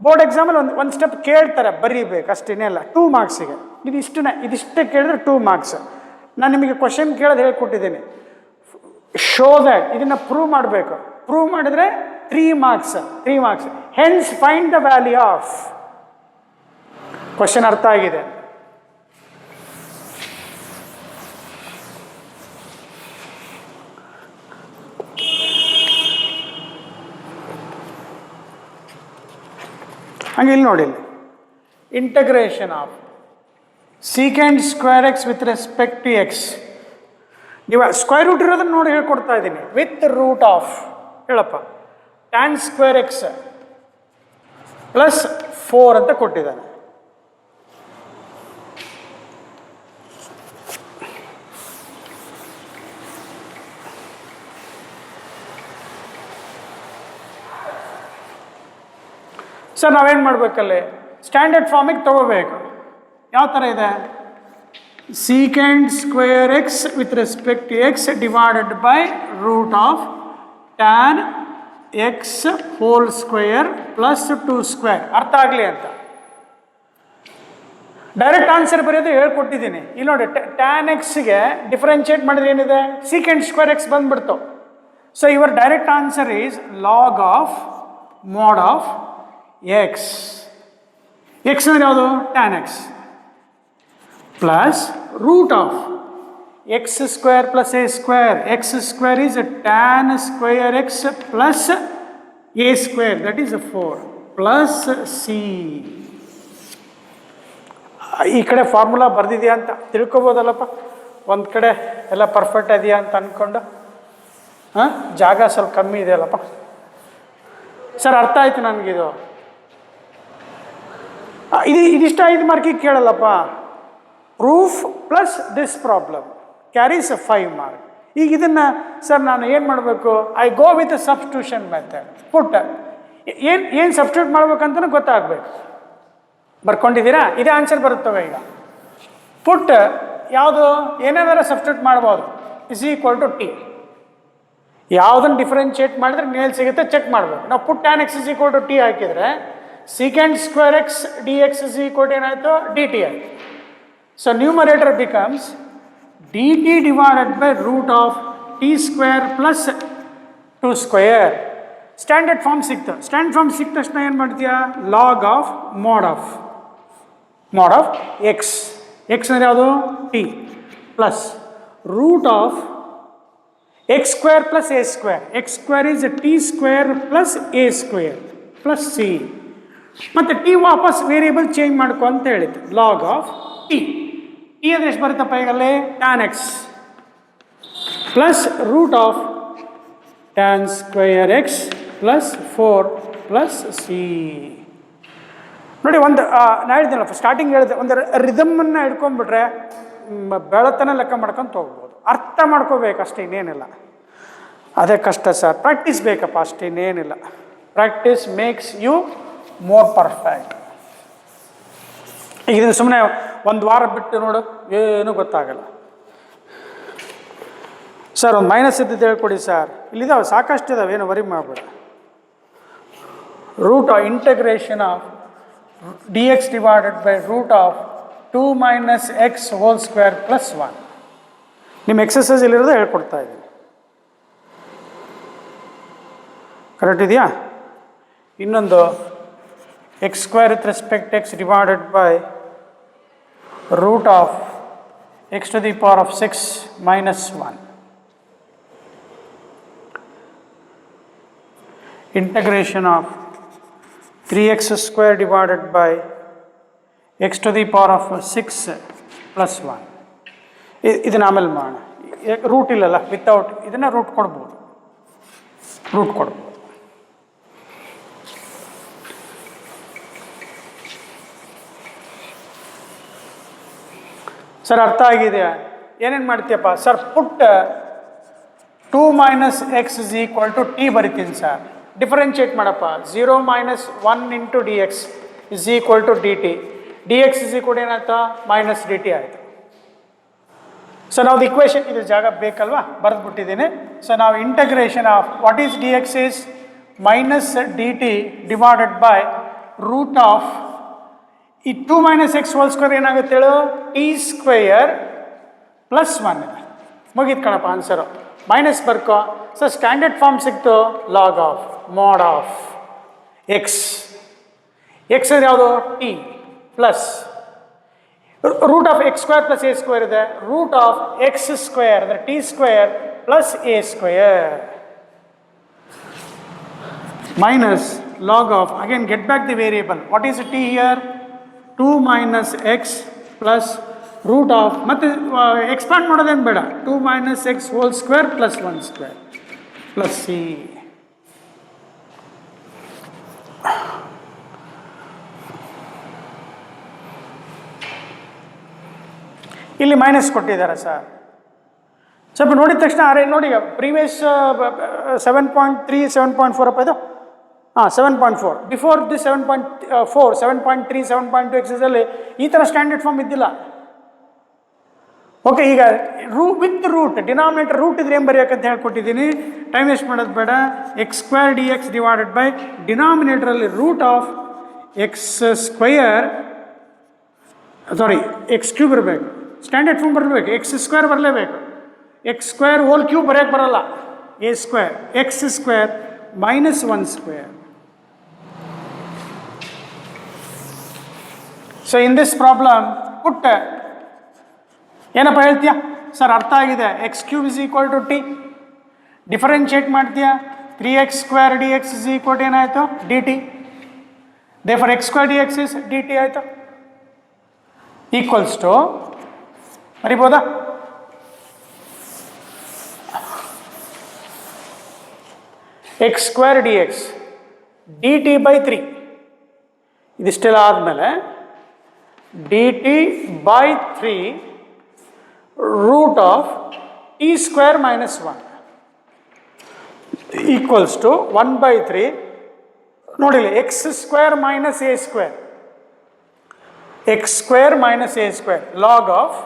ಬೋರ್ಡ್ ಎಕ್ಸಾಮಲ್ಲಿ ಒಂದು ಸ್ಟೆಪ್ ಕೇಳ್ತಾರೆ, ಬರೀಬೇಕು ಅಷ್ಟೇನೇ ಅಲ್ಲ. 2 ಮಾರ್ಕ್ಸಿಗೆ ಇದಿಷ್ಟೇ ಕೇಳಿದ್ರೆ 2 ಮಾರ್ಕ್ಸ್. ನಾನು ನಿಮಗೆ ಕ್ವಶನ್ ಕೇಳೋದು ಹೇಳ್ಕೊಟ್ಟಿದ್ದೀನಿ. ಶೋ ದ್ಯಾಟ್, ಇದನ್ನು ಪ್ರೂವ್ ಮಾಡಬೇಕು. ಪ್ರೂವ್ ಮಾಡಿದ್ರೆ 3 marks. Hence find the value of. Question ಅರ್ಥ ಆಗಿದೆ? ಹಂಗೆ ಇಲ್ಲಿ ನೋಡಿ, integration of sec² x with respect to x. ನೀವು ಸ್ಕ್ವೇರ್ ರೂಟ್ ಇರೋದನ್ನು ನೋಡಿ ಹೇಳ್ಕೊಡ್ತಾ ಇದ್ದೀನಿ. ವಿತ್ ರೂಟ್ ಆಫ್ ಹೇಳಪ್ಪ tan² x + 4 ಅಂತ ಕೊಟ್ಟಿದ್ದಾನೆ. ಸರ್ ನಾವೇನು ಮಾಡಬೇಕಲ್ಲಿ? ಸ್ಟ್ಯಾಂಡರ್ಡ್ ಫಾರ್ಮಿಗೆ ತಗೋಬೇಕು. ಯಾವ ಥರ ಇದೆ? sec² x with respect to x divided by root of tan x² + 2². ಅರ್ಥ ಆಗಲಿ ಅಂತ ಡೈರೆಕ್ಟ್ ಆನ್ಸರ್ ಬರೆಯೋದು ಹೇಳ್ಕೊಟ್ಟಿದ್ದೀನಿ. ಇಲ್ಲಿ ನೋಡಿ, tan x-ಗೆ ಡಿಫರೆನ್ಷಿಯೇಟ್ ಮಾಡಿದ್ರೆ ಏನಿದೆ? sec² x ಬಂದ್ಬಿಡ್ತು. So your direct answer is log of mod of x. x ಅಂದರೆ ಯಾವುದು? tan x plus root of x² + a². x² is tan² x plus a², that is 4 plus c. ಈ ಕಡೆ formula ಬರ್ದಿದೆಯಾ ಅಂತ ತಿಳ್ಕೊಬೋದಲ್ಲಪ್ಪ. ಒಂದು ಕಡೆ ಎಲ್ಲ perfect ಇದೆಯಾ ಅಂತ ಅಂದ್ಕೊಂಡು, ಜಾಗ ಸ್ವಲ್ಪ ಕಮ್ಮಿ ಇದೆಯಲ್ಲಪ್ಪ. ಸರ್ ಅರ್ಥ ಆಯ್ತು ನನಗಿದು. ಇದಿಷ್ಟು 5 ಮಾರ್ಕಿಗೆ ಕೇಳಲ್ಲಪ್ಪ. Proof plus this problem carries 5 mark. ಈಗ ಇದನ್ನು ಸರ್ ನಾನು ಏನು ಮಾಡಬೇಕು? I go with substitution method. Put ಏನು ಸಬ್ಸ್ಟಿಟ್ಯೂಟ್ ಮಾಡ್ಬೇಕಂತಲೂ ಗೊತ್ತಾಗಬೇಕು. ಬರ್ಕೊಂಡಿದ್ದೀರಾ? ಇದೇ ಆನ್ಸರ್ ಬರುತ್ತವೆ. ಈಗ ಪುಟ್ ಯಾವುದು ಏನೇನಾರ ಸಬ್ಸ್ಟಿಟ್ಯೂಟ್ ಮಾಡ್ಬೋದು. Is equal to t. ಯಾವುದನ್ನು ಡಿಫ್ರೆನ್ಷಿಯೇಟ್ ಮಾಡಿದ್ರೆ ನೇಲ್ ಸಿಗುತ್ತೆ ಚೆಕ್ ಮಾಡಬೇಕು. ನಾವು put tan x is equal to t ಹಾಕಿದರೆ secant square x d x is equal to ಏನಾಯಿತು ಡಿ ಟಿ ಆಯಿತು. So numerator becomes d t divided by root of t square plus 2 square. Standard form ಸಿಕ್ತು. Standard form ಸಿಕ್ಕ ತಕ್ಷಣ ಏನು ಮಾಡ್ತೀಯಾ log of mod of x. X ಅಂದರೆ ಯಾವುದು t plus root of x square plus a square. X square is t square plus a square plus c. ಮತ್ತು t ವಾಪಸ್ variable change ಮಾಡ್ಕೊ ಅಂತ ಹೇಳಿತ್ತು. Log of t. ಟಿ ಅಂದರೆ ಎಷ್ಟು ಬರುತ್ತಪ್ಪ ಈಗಲೇ tan x plus root of tan square x plus 4 plus c. ನೋಡಿ, ಒಂದು ನಾ ಹೇಳಿದ್ನಲ್ಲ ಸ್ಟಾರ್ಟಿಂಗ್ ಹೇಳಿದೆ, ಒಂದು ರಿದಮನ್ನು ಹಿಡ್ಕೊಂಡ್ಬಿಟ್ರೆ ಬೆಳತನ ಲೆಕ್ಕ ಮಾಡ್ಕೊಂಡು ಹೋಗ್ಬೋದು. ಅರ್ಥ ಮಾಡ್ಕೋಬೇಕು ಅಷ್ಟೇ, ಇನ್ನೇನಿಲ್ಲ. ಅದೇ ಕಷ್ಟ ಸರ್, ಪ್ರಾಕ್ಟೀಸ್ ಬೇಕಪ್ಪ ಅಷ್ಟೇ, ಇನ್ನೇನಿಲ್ಲ. Practice makes you more perfect. ಈಗ ಇದನ್ನು ಸುಮ್ಮನೆ ಒಂದು ವಾರ ಬಿಟ್ಟು ನೋಡು, ಏನೂ ಗೊತ್ತಾಗಲ್ಲ. ಸರ್ ಒಂದು ಮೈನಸ್ ಇದ್ದಿದ್ದು ಹೇಳ್ಕೊಡಿ ಸರ್. ಇಲ್ಲಿದ್ದಾವೆ, ಸಾಕಷ್ಟು ಇದ್ದಾವೆ, ಏನು ವರಿ ಮಾಡಬೇಡ. Root of integration of d x divided by root of 2 minus x whole square plus 1. ನಿಮ್ಮ ಎಕ್ಸಸೈಸ್ ಇಲ್ಲಿರೋದು ಹೇಳ್ಕೊಡ್ತಾ ಇದ್ದೀನಿ. ಕರೆಕ್ಟ್ ಇದೆಯಾ? ಇನ್ನೊಂದು x square with respect x divided by root of x to the power of 6 minus 1. Integration of 3x square divided by x to the power of 6 plus 1. ಇದನ್ನು ಆಮೇಲೆ ಮಾಡೋಣ. Root ಇಲ್ಲಲ್ಲ, ವಿತೌಟ್ ಇದನ್ನು ರೂಟ್ ಕೊಡ್ಬೋದು. Sir ಅರ್ಥ ಆಗಿದೆಯಾ? ಏನೇನು ಮಾಡ್ತೀಯಪ್ಪ sir? Put 2 minus x is equal to t ಬರಿತೀನಿ ಸರ್. ಡಿಫರೆನ್ಷಿಯೇಟ್ ಮಾಡಪ್ಪ. 0 minus 1 into d x is equal to d t. D x is equal ಏನಾಯ್ತು ಮೈನಸ್ ಡಿ ಟಿ ಆಯಿತು. ಸೊ ನಾವು ಇಕ್ವೇಷನ್ ಇದು ಜಾಗ ಬೇಕಲ್ವಾ, ಬರೆದ್ಬಿಟ್ಟಿದ್ದೀನಿ. ಸೊ ನಾವು integration of what is d x is minus d t divided by root of ಈ 2 minus x whole square ಏನಾಗುತ್ತೆ ಹೇಳು, ಟಿ ಸ್ಕ್ವೇರ್ ಪ್ಲಸ್ 1. ಮುಗೀತು ಕಣಪ್ಪ ಆನ್ಸರು. ಮೈನಸ್ ಬರ್ಕೋ. ಸೊ ಸ್ಟ್ಯಾಂಡರ್ಡ್ ಫಾರ್ಮ್ ಸಿಕ್ತು, log of mod of x. X ಅಂದರೆ ಯಾವುದು t plus root of x square plus a square ಇದೆ. ರೂಟ್ ಆಫ್ ಎಕ್ಸ್ ಸ್ಕ್ವೇರ್ ಅಂದರೆ t square plus a square minus log of, again get back the variable. What is t here? 2 minus x plus root of, ಮತ್ತು expand ಮಾಡೋದೇನು ಬೇಡ, 2 minus x whole square plus 1 square plus c. ಇಲ್ಲಿ minus ಕೊಟ್ಟಿದ್ದಾರೆ sir. ಸ್ವಲ್ಪ ನೋಡಿದ ತಕ್ಷಣ ಅರೆ ನೋಡಿ, ಪ್ರೀವಿಯಸ್ 7.3 7.4 ಅಪ್ಪ ಇದು. 7.4 ಬಿಫೋರ್ ದಿ 7.4 7.3 7.2 ಎಕ್ಸಸಲ್ಲಿ ಈ ಥರ ಸ್ಟ್ಯಾಂಡರ್ಡ್ ಫಾರ್ಮ್ ಇದ್ದಿಲ್ಲ. ಓಕೆ, ಈಗ ವಿತ್ ರೂಟ್ ಡಿನಾಮಿನೇಟರ್ ರೂಟ್ ಇದ್ರೆ ಏನು ಬರೆಯೋಕ್ಕಂತ ಹೇಳ್ಕೊಟ್ಟಿದ್ದೀನಿ. ಟೈಮ್ ವೇಸ್ಟ್ ಮಾಡೋದು ಬೇಡ. X square d x divided by ಡಿನಾಮಿನೇಟರಲ್ಲಿ root of x square, sorry x cube ಇರಬೇಕು. ಸ್ಟ್ಯಾಂಡರ್ಡ್ ಫಾರ್ಮ್ ಬರಬೇಕು, ಎಕ್ಸ್ ಸ್ಕ್ವೇರ್ ಬರಲೇಬೇಕು. ಎಕ್ಸ್ ಸ್ಕ್ವೇರ್ ಹೋಲ್ ಕ್ಯೂಬ್ ಬರೆಯೋಕ್ಕೆ ಬರೋಲ್ಲ. A square x square minus 1 square. So in this problem put ಏನಪ್ಪ ಹೇಳ್ತೀಯಾ sir? ಅರ್ಥ ಆಗಿದೆ. X cube is equal to t. Differentiate ಮಾಡ್ತೀಯಾ, 3x square d x is equal ಏನಾಯಿತು d t. Therefore x square d x is d t ಆಯಿತು. Equals to ಬರಿಬೋದಾ? X square d x d t by 3. ಇದಿಷ್ಟೆಲ್ಲ ಆದಮೇಲೆ d t by 3 root of t square minus 1 equals to 1/3. ನೋಡಿಲ್ಲ, x square minus a square, x square minus a square log of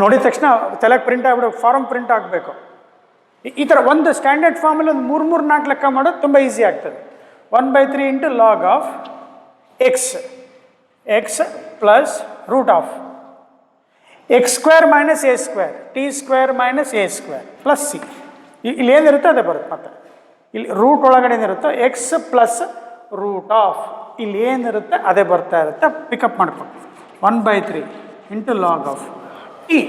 ನೋಡಿದ ತಕ್ಷಣ ತಲೆಗೆ print ಆಗ್ಬಿಡು, farm print ಆಗಬೇಕು. ಈ ಥರ ಒಂದು ಸ್ಟ್ಯಾಂಡರ್ಡ್ ಫಾರ್ಮಲ್ಲಿ ಒಂದು 3-4 ಲೆಕ್ಕ ಮಾಡೋದು ತುಂಬ ಈಸಿ ಆಗ್ತದೆ. 1/3 into log of x plus root of x² minus a² t² - a² plus c. ಇಲ್ಲಿ ಏನಿರುತ್ತೆ ಅದೇ ಬರುತ್ತೆ. ಮತ್ತೆ ಇಲ್ಲಿ ರೂಟ್ ಒಳಗಡೆ ಏನಿರುತ್ತೋ ಎಕ್ಸ್ ಪ್ಲಸ್ ರೂಟ್ ಆಫ್, ಇಲ್ಲಿ ಏನಿರುತ್ತೆ ಅದೇ ಬರ್ತಾ ಇರುತ್ತೆ. ಪಿಕಪ್ ಮಾಡ್ಕೊಂಡು 1/3 into log of t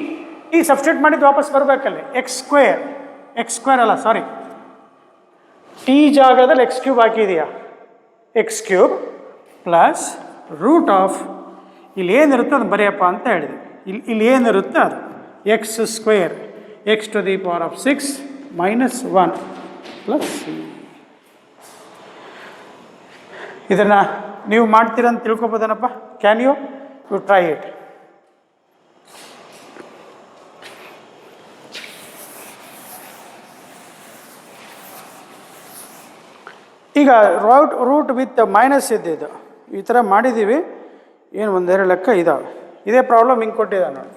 substitute ಮಾಡಿದ್ದು ವಾಪಸ್ ಬರಬೇಕಲ್ಲಿ. x² ಅಲ್ಲ, ಸಾರಿ, ಟಿ ಜಾಗದಲ್ಲಿ x³ ಹಾಕಿದೆಯಾ, x³ plus root of, ಇಲ್ಲಿ ಏನಿರುತ್ತೆ ಅದು ಬರೆಯಪ್ಪ ಅಂತ ಹೇಳಿದೆ. ಇಲ್ಲಿ ಏನಿರುತ್ತೆ ಅದು x² x⁶ - 1 ಪ್ಲಸ್ ಸಿ. ಇದನ್ನು ನೀವು ಮಾಡ್ತೀರಂತ ತಿಳ್ಕೊಬೋದೇನಪ್ಪ? Can you try it? ಈಗ ರೂಟ್ ವಿತ್ ಮೈನಸ್ ಇದ್ದಿದ್ದು ಈ ಥರ ಮಾಡಿದ್ದೀವಿ. ಏನು 1-2 ಲೆಕ್ಕ ಇದ್ದಾವೆ. ಇದೇ ಪ್ರಾಬ್ಲಮ್ ಹಿಂಗೆ ಕೊಟ್ಟಿದ್ದಾನೆ ನೋಡಿ.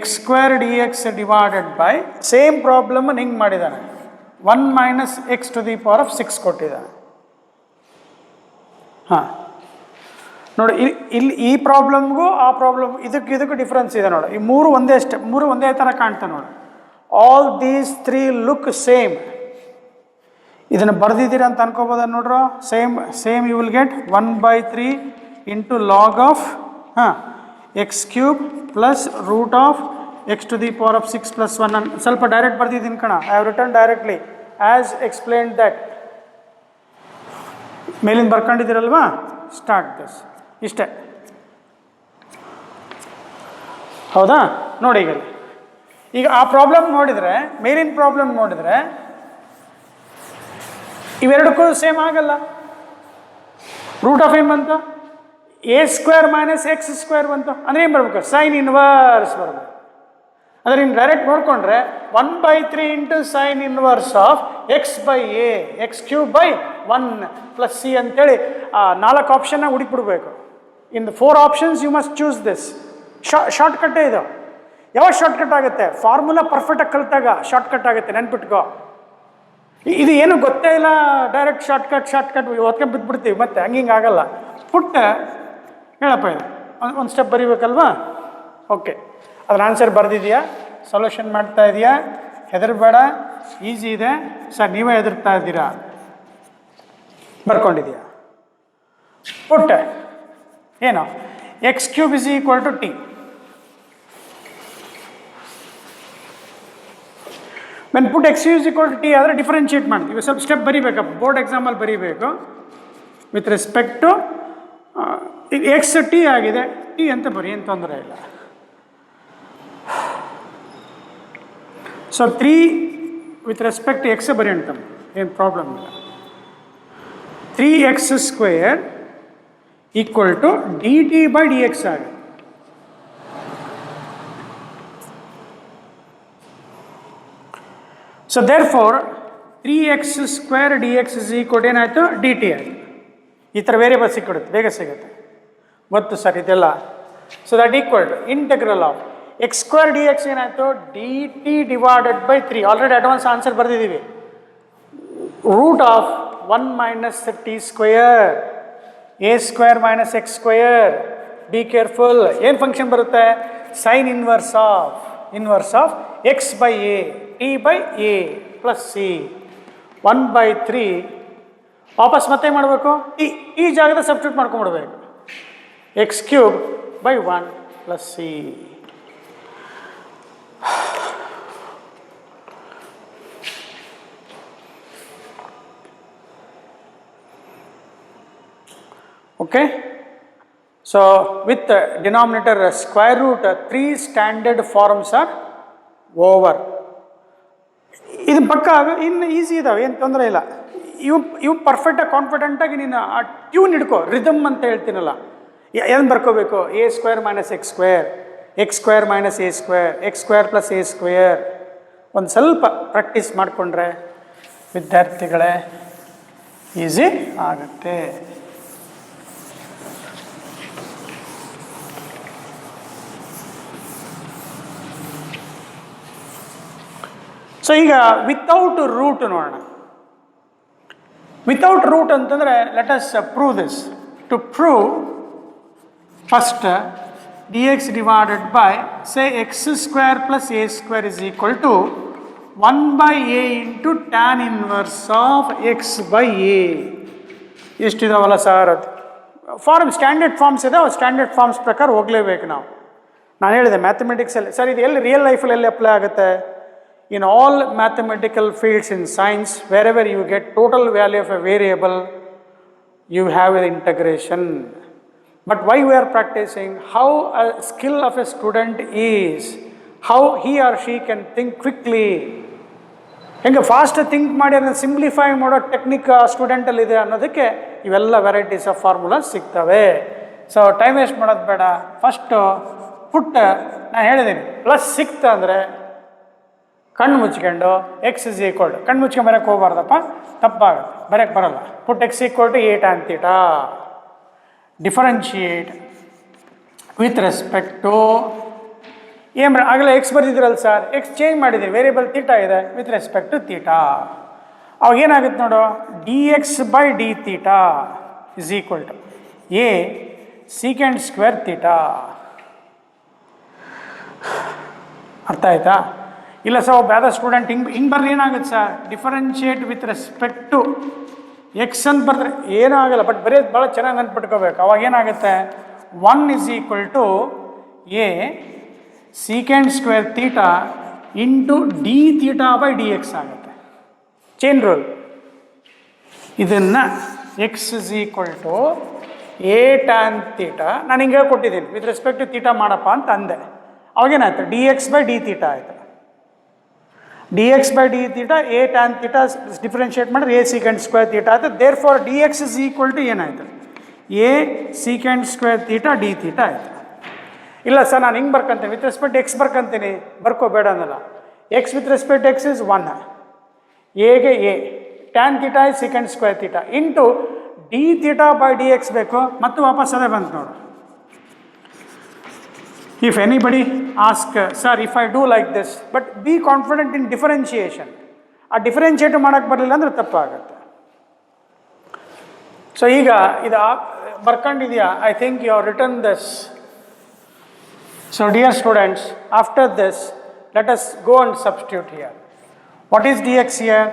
x² dx divided by same problem ಹಿಂಗೆ ಮಾಡಿದ್ದಾನೆ. 1 - x⁶ ಕೊಟ್ಟಿದ್ದಾನೆ. ಹಾಂ ನೋಡಿ, ಇಲ್ಲಿ ಈ ಪ್ರಾಬ್ಲಮ್ಗೂ ಆ ಪ್ರಾಬ್ಲಮ್ ಇದಕ್ಕೂ ಡಿಫ್ರೆನ್ಸ್ ಇದೆ ನೋಡಿ. ಈ ಮೂರು ಒಂದೇ ಥರ ಕಾಣ್ತಾ ನೋಡಿ. All these 3 look same. ಇದನ್ನು ಬರೆದಿದ್ದೀರ ಅಂತ ಅನ್ಕೋಬೋದ ನೋಡ್ರು. Same you will get 1/3 into log of x³ plus root of x⁶ plus 1. ನಾನು ಸ್ವಲ್ಪ ಡೈರೆಕ್ಟ್ ಬರ್ದಿದ್ದೀನಿ ಕಣ. I have written directly as explained that. ಮೇಲಿಂದ ಬರ್ಕೊಂಡಿದ್ದೀರಲ್ವಾ, ಸ್ಟಾರ್ಟ್ ದಿಸ್. ಇಷ್ಟೇ, ಹೌದಾ? ನೋಡಿ ಈಗ ಆ ಪ್ರಾಬ್ಲಮ್ ನೋಡಿದರೆ, ಮೇಲಿನ ಪ್ರಾಬ್ಲಮ್ ನೋಡಿದರೆ ಇವೆರಡಕ್ಕೂ ಸೇಮ್ ಆಗಲ್ಲ. ರೂಟ್ ಆಫ್ ಏನು ಬಂತು? a² - x² ಬಂತು. ಅಂದರೆ ಏನು ಬರ್ಬೇಕು? ಸೈನ್ ಇನ್ವರ್ಸ್ ಬರಬೇಕು. ಅಂದರೆ ಇನ್ನು ಡೈರೆಕ್ಟ್ ನೋಡಿಕೊಂಡ್ರೆ 1/3 into sine inverse of x/a x³ / 1 plus c ಅಂತೇಳಿ 4 ಆಪ್ಷನ್ನ ಹುಡುಕ್ಬಿಡ್ಬೇಕು. In 4 options you must choose this. ಶಾರ್ಟ್ಕಟ್ಟೇ ಇದು. ಯಾವಾಗ ಶಾರ್ಟ್ಕಟ್ ಆಗುತ್ತೆ? ಫಾರ್ಮುಲಾ ಪರ್ಫೆಕ್ಟಾಗಿ ಕಲಿತಾಗ ಶಾರ್ಟ್ಕಟ್ ಆಗುತ್ತೆ, ನೆನ್ಪಿಟ್ಕೋ. ಇದು ಏನು ಗೊತ್ತೇ ಇಲ್ಲ, ಡೈರೆಕ್ಟ್ ಶಾರ್ಟ್ಕಟ್ ಓದ್ಕೊಂಡು ಬಿಟ್ಬಿಡ್ತೀವಿ. ಮತ್ತೆ ಹಂಗಿಂಗೆ ಆಗಲ್ಲ. ಪುಟ್ಟ ಹೇಳಪ್ಪ, ಇದು ಒಂದು ಸ್ಟೆಪ್ ಬರೀಬೇಕಲ್ವಾ? ಓಕೆ, ಅದ್ರ ಆನ್ಸರ್ ಬರೆದಿದೆಯಾ? ಸೊಲ್ಯೂಷನ್ ಮಾಡ್ತಾ ಇದೆಯಾ? ಹೆದರಬೇಡ, ಈಸಿ ಇದೆ ಸರ್. ನೀವೇ ಹೆದರ್ತಾ ಇದ್ದೀರಾ? ಬರ್ಕೊಂಡಿದೆಯಾ? ಪುಟ್ಟ ಏನು? x³ = t. When put x³ = t ಆದರೆ ಡಿಫ್ರೆನ್ಷಿಯೇಟ್ ಮಾಡ್ತೀವಿ. ಸ್ವಲ್ಪ ಸ್ಟೆಪ್ ಬರೀಬೇಕಪ್ಪ, ಬೋರ್ಡ್ ಎಕ್ಸಾಮಲ್ಲಿ ಬರೀಬೇಕು. With respect to x t ಆಗಿದೆ, t ಅಂತ ಬರೀ, ಏನು ತೊಂದರೆ ಇಲ್ಲ. So 3 with respect to x ಬರೀ ಅಂತ, ಏನು ಪ್ರಾಬ್ಲಮ್ ಇಲ್ಲ. 3x² = dt/dx ಆಗಿದೆ. ಸೊ ದೇರ್ಫೋರ್ 3x² dx ಏನಾಯಿತು? dt ಆಯಿತು. ಈ ಥರ ವೇರಿಯಬಲ್ ಸಿಕ್ಕಿಡುತ್ತೆ, ಬೇಗ ಸಿಗುತ್ತೆ. ಗೊತ್ತು ಸರ್ ಇದೆಲ್ಲ. So that equal to integral of x² dx ಏನಾಯಿತು? dt/3. ಆಲ್ರೆಡಿ ಅಡ್ವಾನ್ಸ್ ಆನ್ಸರ್ ಬರೆದಿದ್ದೀವಿ. Root of 1 - t², a² - x². Be careful. ಏನು ಫಂಕ್ಷನ್ ಬರುತ್ತೆ? Sine inverse of x/a t/a plus c. 1/3 ವಾಪಸ್ ಮತ್ತೆ ಮಾಡಬೇಕು, ಈ ಜಾಗದ ಸಬ್ಸ್ಟಿಟ್ಯೂಟ್ ಮಾಡ್ಕೊಂಡ್ಬಿಡ್ಬೇಕು. x³ / 1 plus c. Okay, so with denominator square root 3 standard forms are over. ಇದು ಪಕ್ಕ ಇನ್ನು ಈಸಿ ಇದಾವೆ, ಏನು ತೊಂದರೆ ಇಲ್ಲ. ಇವು ಪರ್ಫೆಕ್ಟಾಗಿ ಕಾನ್ಫಿಡೆಂಟಾಗಿ ನೀನು ಆ ಟ್ಯೂನ್ ಹಿಡ್ಕೋ, ರಿದಮ್ ಅಂತ ಹೇಳ್ತೀನಲ್ಲ. ಏನು ಬರ್ಕೋಬೇಕು? a² - x², x² - a², x² + a². ಒಂದು ಸ್ವಲ್ಪ ಪ್ರಾಕ್ಟೀಸ್ ಮಾಡಿಕೊಂಡ್ರೆ ವಿದ್ಯಾರ್ಥಿಗಳೇ ಈಸಿ ಆಗುತ್ತೆ. ಸೊ ಈಗ ವಿತೌಟ್ ರೂಟ್ ನೋಡೋಣ. ವಿತೌಟ್ ರೂಟ್ ಅಂತಂದರೆ let us prove this. To prove first dx divided by say x square plus a square is equal to 1 by a into tan inverse of x by a. ಎಷ್ಟಿದಾವಲ್ಲ sir? ಅದು form standard forms ಇದೆ, standard forms ಪ್ರಕಾರ ಹೋಗಲೇಬೇಕು ನಾವು. ನಾನು ಹೇಳಿದೆ ಮ್ಯಾಥಮೆಟಿಕ್ಸಲ್ಲಿ sir ಇದು ಎಲ್ಲಿ ರಿಯಲ್ ಲೈಫಲ್ಲಿ ಎಲ್ಲಿ ಅಪ್ಲೈ ಆಗುತ್ತೆ? In all mathematical fields in science wherever you get total value of a variable you have a integration. But why we are practicing? How a skill of a student is, how he or she can think quickly. ಹೆಂಗೆ fast think ಮಾಡಿ ಅದನ್ನು simplify ಮಾಡೋ technique ಸ್ಟೂಡೆಂಟಲ್ಲಿ ಇದೆ ಅನ್ನೋದಕ್ಕೆ ಇವೆಲ್ಲ varieties of formulas ಸಿಗ್ತವೆ. So time waste ಮಾಡೋದು ಬೇಡ. ಫಸ್ಟು ಪುಟ್ ನಾನು ಹೇಳಿದ್ದೀನಿ ಪ್ಲಸ್ ಸಿಕ್ತು ಅಂದರೆ ಕಣ್ಣು ಮುಚ್ಕೊಂಡು ಎಕ್ಸ್ ಇಸ್ ಈಕ್ವಲ್ ಟು, ಕಣ್ಣು ಮುಚ್ಕೊಂಡು ಬರೋಕ್ಕೆ ಹೋಗ್ಬಾರ್ದಪ್ಪ, ತಪ್ಪಾಗುತ್ತೆ, ಬರೋಕ್ಕೆ ಬರೋಲ್ಲ. Put x equal to 8 tan theta. Differentiate with respect to ಏನು ಆಗಲೇ ಎಕ್ಸ್ ಬರ್ದಿದ್ರಲ್ಲ ಸರ್, ಎಕ್ಸ್ ಚೇಂಜ್ ಮಾಡಿದ್ದೀವಿ, ವೇರಿಯಬಲ್ ತೀಟಾ ಇದೆ, ವಿತ್ ರೆಸ್ಪೆಕ್ಟ್ ಟು ತೀಟಾ. ಅವಾಗ ಏನಾಗುತ್ತೆ ನೋಡು, d x by d theta is equal to a secant square theta. ಅರ್ಥ ಆಯ್ತಾ? ಇಲ್ಲ ಸರ್ ಒಬ್ಬ ಯಾವ್ದೋ ಸ್ಟೂಡೆಂಟ್ ಹಿಂಗೆ ಬರ್ರಿ ಏನಾಗುತ್ತೆ sir, differentiate with respect to x ಅಂತ ಬರೆದ್ರೆ ಏನೂ ಆಗಲ್ಲ, ಬಟ್ ಬರೆಯೋದು ಭಾಳ ಚೆನ್ನಾಗಿ ನೆನ್ಪಿಟ್ಕೋಬೇಕು. ಅವಾಗ ಏನಾಗುತ್ತೆ, 1 is equal to a secant square theta into d theta by d x ಆಗುತ್ತೆ. Chain rule. ಇದನ್ನು x is equal to a tan theta ನಾನು ಹಿಂಗೆ ಕೊಟ್ಟಿದ್ದೀನಿ, ವಿತ್ ರೆಸ್ಪೆಕ್ಟ್ ಟು ತೀಟಾ ಮಾಡಪ್ಪ ಅಂತ ಅಂದೆ. ಅವಾಗೇನಾಯ್ತು, d x by d theta ಆಯಿತು. D x by d theta a tan theta differentiate ಮಾಡಿದ್ರೆ ಎ ಸೀಕೆಂಡ್ ಸ್ಕ್ವೇರ್ ತೀಟಾ ಆಯಿತು. Therefore d x is equal to ಏನಾಯಿತು, a secant square theta d theta ಆಯಿತು. ಇಲ್ಲ sir ನಾನು ಹಿಂಗೆ ಬರ್ಕೊಂತೀನಿ, with respect x ಬರ್ಕೊಂತೀನಿ, ಬರ್ಕೋಬೇಡ ಅನ್ನಲ್ಲ. X with respect x is 1, ಎಗೆ a tan theta is secant square theta into d theta by d X ಬೇಕು, ಮತ್ತು ವಾಪಸ್ ಅದೇ ಬಂತು ನೋಡು. If anybody asks, sir, if I do like this, but be confident in differentiation. ಆ differentiate ಮಾಡೋಕ್ಕೆ ಬರಲಿಲ್ಲ ಅಂದರೆ ತಪ್ಪಾಗುತ್ತೆ. ಸೊ ಈಗ ಇದು ಬರ್ಕೊಂಡಿದೆಯಾ? I think you have written this. So dear students, after this let us go and substitute here. What is d x here?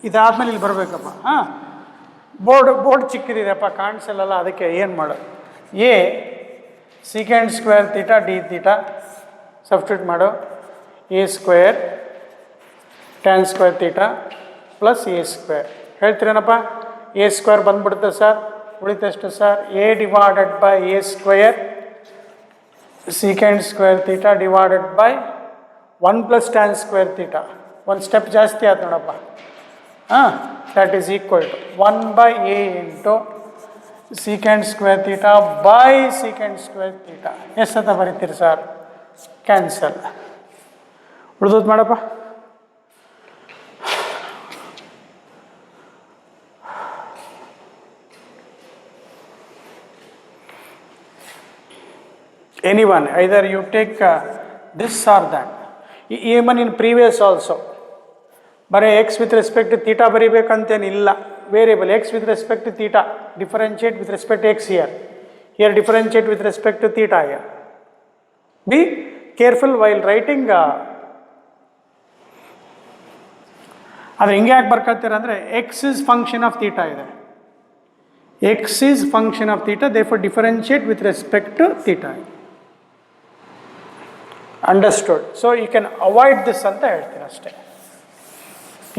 ಇದಾದಮೇಲೆ ಇಲ್ಲಿ ಬರಬೇಕಪ್ಪ. ಹಾಂ, ಬೋರ್ಡ್ ಚಿಕ್ಕಿದೆಯಪ್ಪ, ಕಾಣಿಸಲ್ಲ, ಅದಕ್ಕೆ ಏನು ಮಾಡೋದು, a secant square theta d theta substitute ಮಾಡು, a square tan square theta plus a square. ಹೇಳ್ತೀರೇನಪ್ಪ? A square ಬಂದ್ಬಿಡುತ್ತೆ ಸರ್, ಉಳಿತಷ್ಟು sir, a divided by a square secant square theta divided by 1 plus tan square theta. ಒಂದು step ಜಾಸ್ತಿ ಆಯ್ತು ನೋಡಪ್ಪ. ಹಾಂ, that is equal to 1 by a into secant square theta by secant square theta. ಎಷ್ಟು ಅಂತ ಬರೀತೀರಿ sir? Cancel. ಉಳಿದೋದು ಮಾಡಪ್ಪ. Anyone, either you take this or that. Even in previous also, ಬರೀ x with respect to theta ಬರೀಬೇಕಂತೇನಿಲ್ಲ. Variable x with respect to theta, differentiate with respect to x here differentiate with respect to theta here. Be careful while writing. ಆದರೆ ಹಿಂಗೆ ಯಾಕೆ ಬರ್ಕೊಳ್ತೀರ ಅಂದರೆ x is function of theta ಇದೆ, x is function of theta, therefore differentiate with respect to theta. Understood? So you can avoid this ಅಂತ ಹೇಳ್ತೀನಿ ಅಷ್ಟೇ.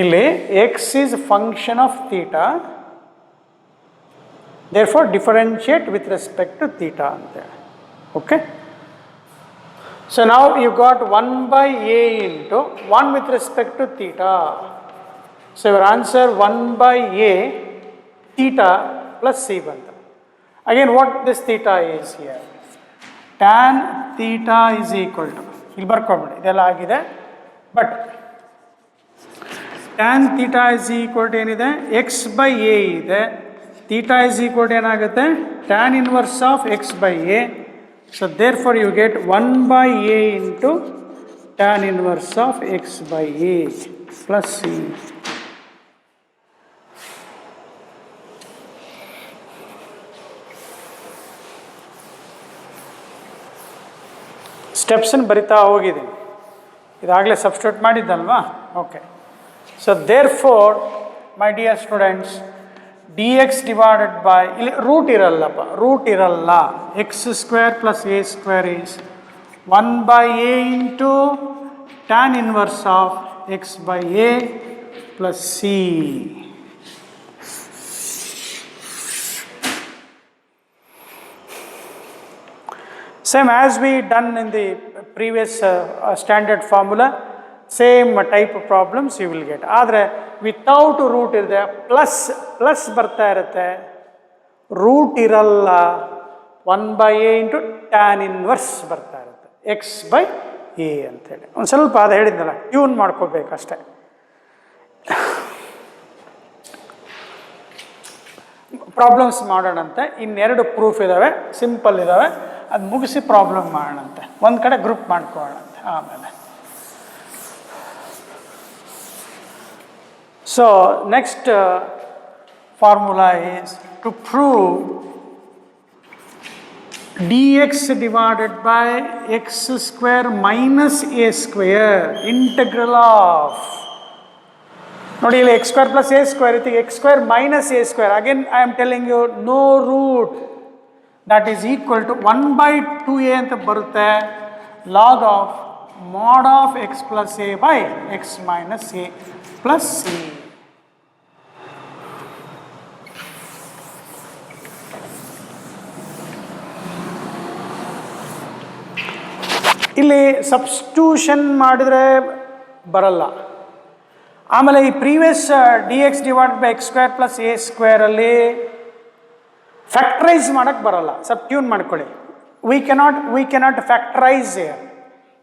ಇಲ್ಲಿ x is function of theta, therefore differentiate with respect to theta ಅಂತೇಳಿ. Okay, so ನಾವು you got 1 by a into 1 with respect to theta. So your answer 1 by a theta plus c ಬಂತು. Again what this theta is here, tan theta is equal to, ಇಲ್ಲಿ ಬರ್ಕೊಂಬಿಡಿ, ಇದೆಲ್ಲ ಆಗಿದೆ. But tan theta is equal to ಏನಿದೆ, x by a ಇದೆ, theta is equal to ಏನಾಗುತ್ತೆ, tan inverse of x by a. So there for you get 1 by a into tan inverse of x by a. plus c. ಸ್ಟೆಪ್ಸನ್ನು ಬರಿತಾ ಹೋಗಿದ್ದೀನಿ, ಇದಾಗಲೇ substitute ಮಾಡಿದ್ದಲ್ವಾ. Okay, so therefore my dear students, d x divided by, ಇಲ್ಲಿ root ಇರಲ್ಲಪ್ಪ, root ಇರಲ್ಲ. X square plus a square is 1 by a into tan inverse of x by a plus c. Same as we done in the previous standard formula, same type of problems you will get. ಆದರೆ without root ಇದೆ, plus ಬರ್ತಾ ಇರುತ್ತೆ, root ಇರಲ್ಲ. 1 by a into tan inverse ಬರ್ತಾ ಇರುತ್ತೆ, X by A ಅಂತೇಳಿ. ಒಂದು ಸ್ವಲ್ಪ ಅದು ಹೇಳಿದ್ನಲ್ಲ, ಟ್ಯೂನ್ ಮಾಡ್ಕೋಬೇಕಷ್ಟೆ. ಪ್ರಾಬ್ಲಮ್ಸ್ ಮಾಡೋಣಂತೆ. ಇನ್ನೆರಡು ಪ್ರೂಫ್ ಇದ್ದಾವೆ, ಸಿಂಪಲ್ ಇದ್ದಾವೆ, ಅದು ಮುಗಿಸಿ ಪ್ರಾಬ್ಲಮ್ ಮಾಡೋಣಂತೆ. ಒಂದು ಕಡೆ ಗ್ರೂಪ್ ಮಾಡ್ಕೊಳ್ಳೋಣಂತೆ ಆಮೇಲೆ. So next formula is to prove dx divided by x square minus a square integral of, ನೋಡಿ ಇಲ್ಲಿ x square plus a square ಇತ್ತು, x square minus a square. Again I am telling you, no root, that is equal to 1 by 2a ಅಂತ ಬರುತ್ತೆ, log of mod of x plus a by x minus a plus c. ಇಲ್ಲಿ substitution ಮಾಡಿದರೆ ಬರಲ್ಲ. ಆಮೇಲೆ ಈ previous d x divide by x square plus a ಸ್ಕ್ವೇರಲ್ಲಿ factorise ಮಾಡೋಕ್ಕೆ ಬರಲ್ಲ, ಸಬ್ಟ್ಯೂನ್ ಮಾಡ್ಕೊಳ್ಳಿ. We cannot factorise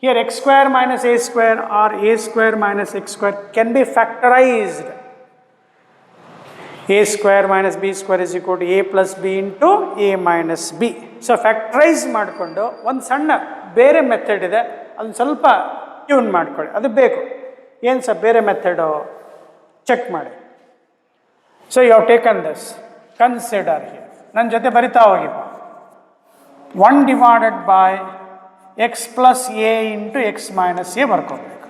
here x square minus a square or a square minus x square can be factorised. a square minus b square is equal to a plus b into a minus b. So factorise ಮಾಡಿಕೊಂಡು ಒಂದು ಸಣ್ಣ ಬೇರೆ method ಇದೆ, ಅದನ್ನು ಸ್ವಲ್ಪ tune ಮಾಡ್ಕೊಳ್ಳಿ, ಅದು ಬೇಕು. ಏನು ಸರ್ ಬೇರೆ ಮೆಥಡು ಚೆಕ್ ಮಾಡಿ. So you have taken this, consider here, ನನ್ನ ಜೊತೆ ಬರಿತಾ ಹೋಗಿಪ್ಪ. 1 divided by x plus a into x minus a ಬರ್ಕೋಬೇಕು.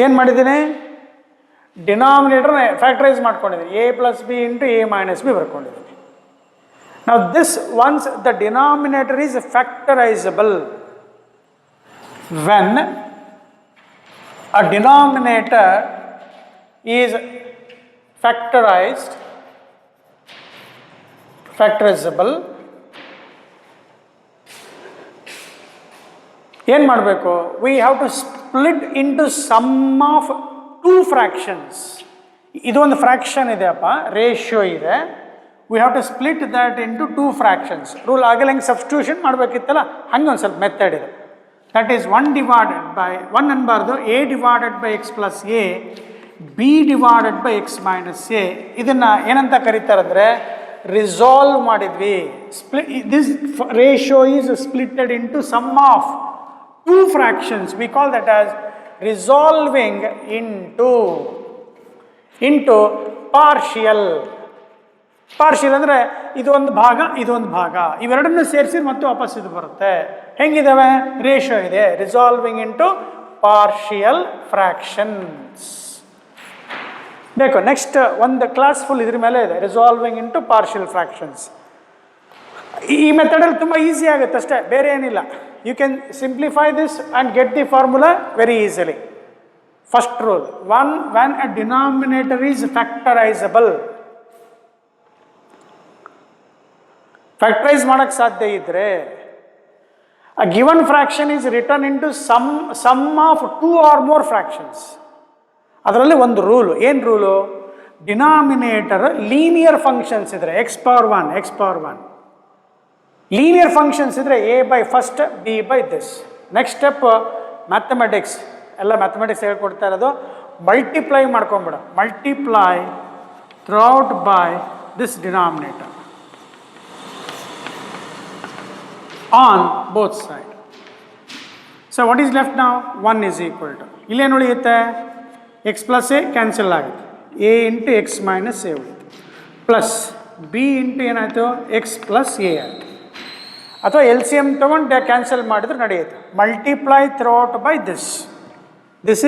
ಏನು ಮಾಡಿದ್ದೀನಿ, ಡಿನಾಮಿನೇಟರ್ ಫ್ಯಾಕ್ಟರೈಸ್ ಮಾಡ್ಕೊಂಡಿದ್ದೀನಿ, a plus b into a minus b ಬರ್ಕೊಂಡಿದ್ದೀನಿ. Now this, once the denominator is factorizable, when a denominator is factorizable, ಏನು ಮಾಡಬೇಕು, we have to split into sum of 2 fractions. ಇದೊಂದು fraction ಇದೆಯಪ್ಪ, ratio ಇದೆ, we have to split that into 2 fractions. Rule ಆಗಲ್ಲ, ಹೆಂಗೆ substitution ಮಾಡಬೇಕಿತ್ತಲ್ಲ ಹಂಗೆ ಒಂದು ಸ್ವಲ್ಪ ಮೆಥಡ್ ಇದೆ. That is 1 divided by 1 ಅನ್ಬಾರ್ದು, a divided by x plus a, b divided by x minus a. ಇದನ್ನು ಏನಂತ ಕರೀತಾರಂದರೆ ರಿಸಾಲ್ವ್ ಮಾಡಿದ್ವಿ. This ratio is splitted into sum of 2 fractions. We call that as resolving into partial. Partial ಅಂದರೆ ಇದೊಂದು ಭಾಗ ಇದೊಂದು ಭಾಗ, ಇವೆರಡನ್ನೂ ಸೇರಿಸಿ ಮತ್ತೆ ವಾಪಸ್ ಇದು ಬರುತ್ತೆ. ಹೆಂಗಿದಾವೆ, ರೇಷಿಯೋ ಇದೆ. ರಿಸಾಲ್ವಿಂಗ್ ಇಂಟು ಪಾರ್ಷಿಯಲ್ ಫ್ರಾಕ್ಷನ್ಸ್ ಬೇಕು. ನೆಕ್ಸ್ಟ್ ಒಂದು ಕ್ಲಾಸ್ ಫುಲ್ ಇದ್ರ ಮೇಲೆ ಇದೆ, ರಿಸಾಲ್ವಿಂಗ್ ಇಂಟು ಪಾರ್ಷಿಯಲ್ ಫ್ರಾಕ್ಷನ್ಸ್. ಈ ಮೆಥಡಲ್ಲಿ ತುಂಬ ಈಸಿ ಆಗುತ್ತೆ ಅಷ್ಟೇ, ಬೇರೆ ಏನಿಲ್ಲ. You can simplify this and get the formula very easily. First rule, when a denominator is factorizable, factorise ಮಾಡೋಕ್ಕೆ ಸಾಧ್ಯ ಇದ್ದರೆ a given fraction is written into sum of 2 or more fractions. ಅದರಲ್ಲಿ ಒಂದು ರೂಲು, ಏನು ರೂಲು, ಡಿನಾಮಿನೇಟರ್ ಲೀನಿಯರ್ ಫಂಕ್ಷನ್ಸ್ ಇದ್ದರೆ x power 1 linear functions ಇದ್ದರೆ a by first b by this. Next step mathematics, ಎಲ್ಲ mathematics ಹೇಳ್ಕೊಡ್ತಾ ಇರೋದು, ಮಲ್ಟಿಪ್ಲೈ ಮಾಡ್ಕೊಂಬಿಡ, multiply throughout by this denominator on both sides. So what is left ನಾವು 1 is equal to ಇಲ್ಲೇನು ಉಳಿಯುತ್ತೆ x plus a cancel ಆಗುತ್ತೆ a into x minus a ಉಳಿಯುತ್ತೆ plus b into ಏನಾಯಿತು ಎಕ್ಸ್ ಪ್ಲಸ್ ಎ ಆಯಿತು ಅಥವಾ L C M ತೊಗೊಂಡು cancel ಮಾಡಿದ್ರೆ ನಡೆಯುತ್ತೆ multiply throughout by this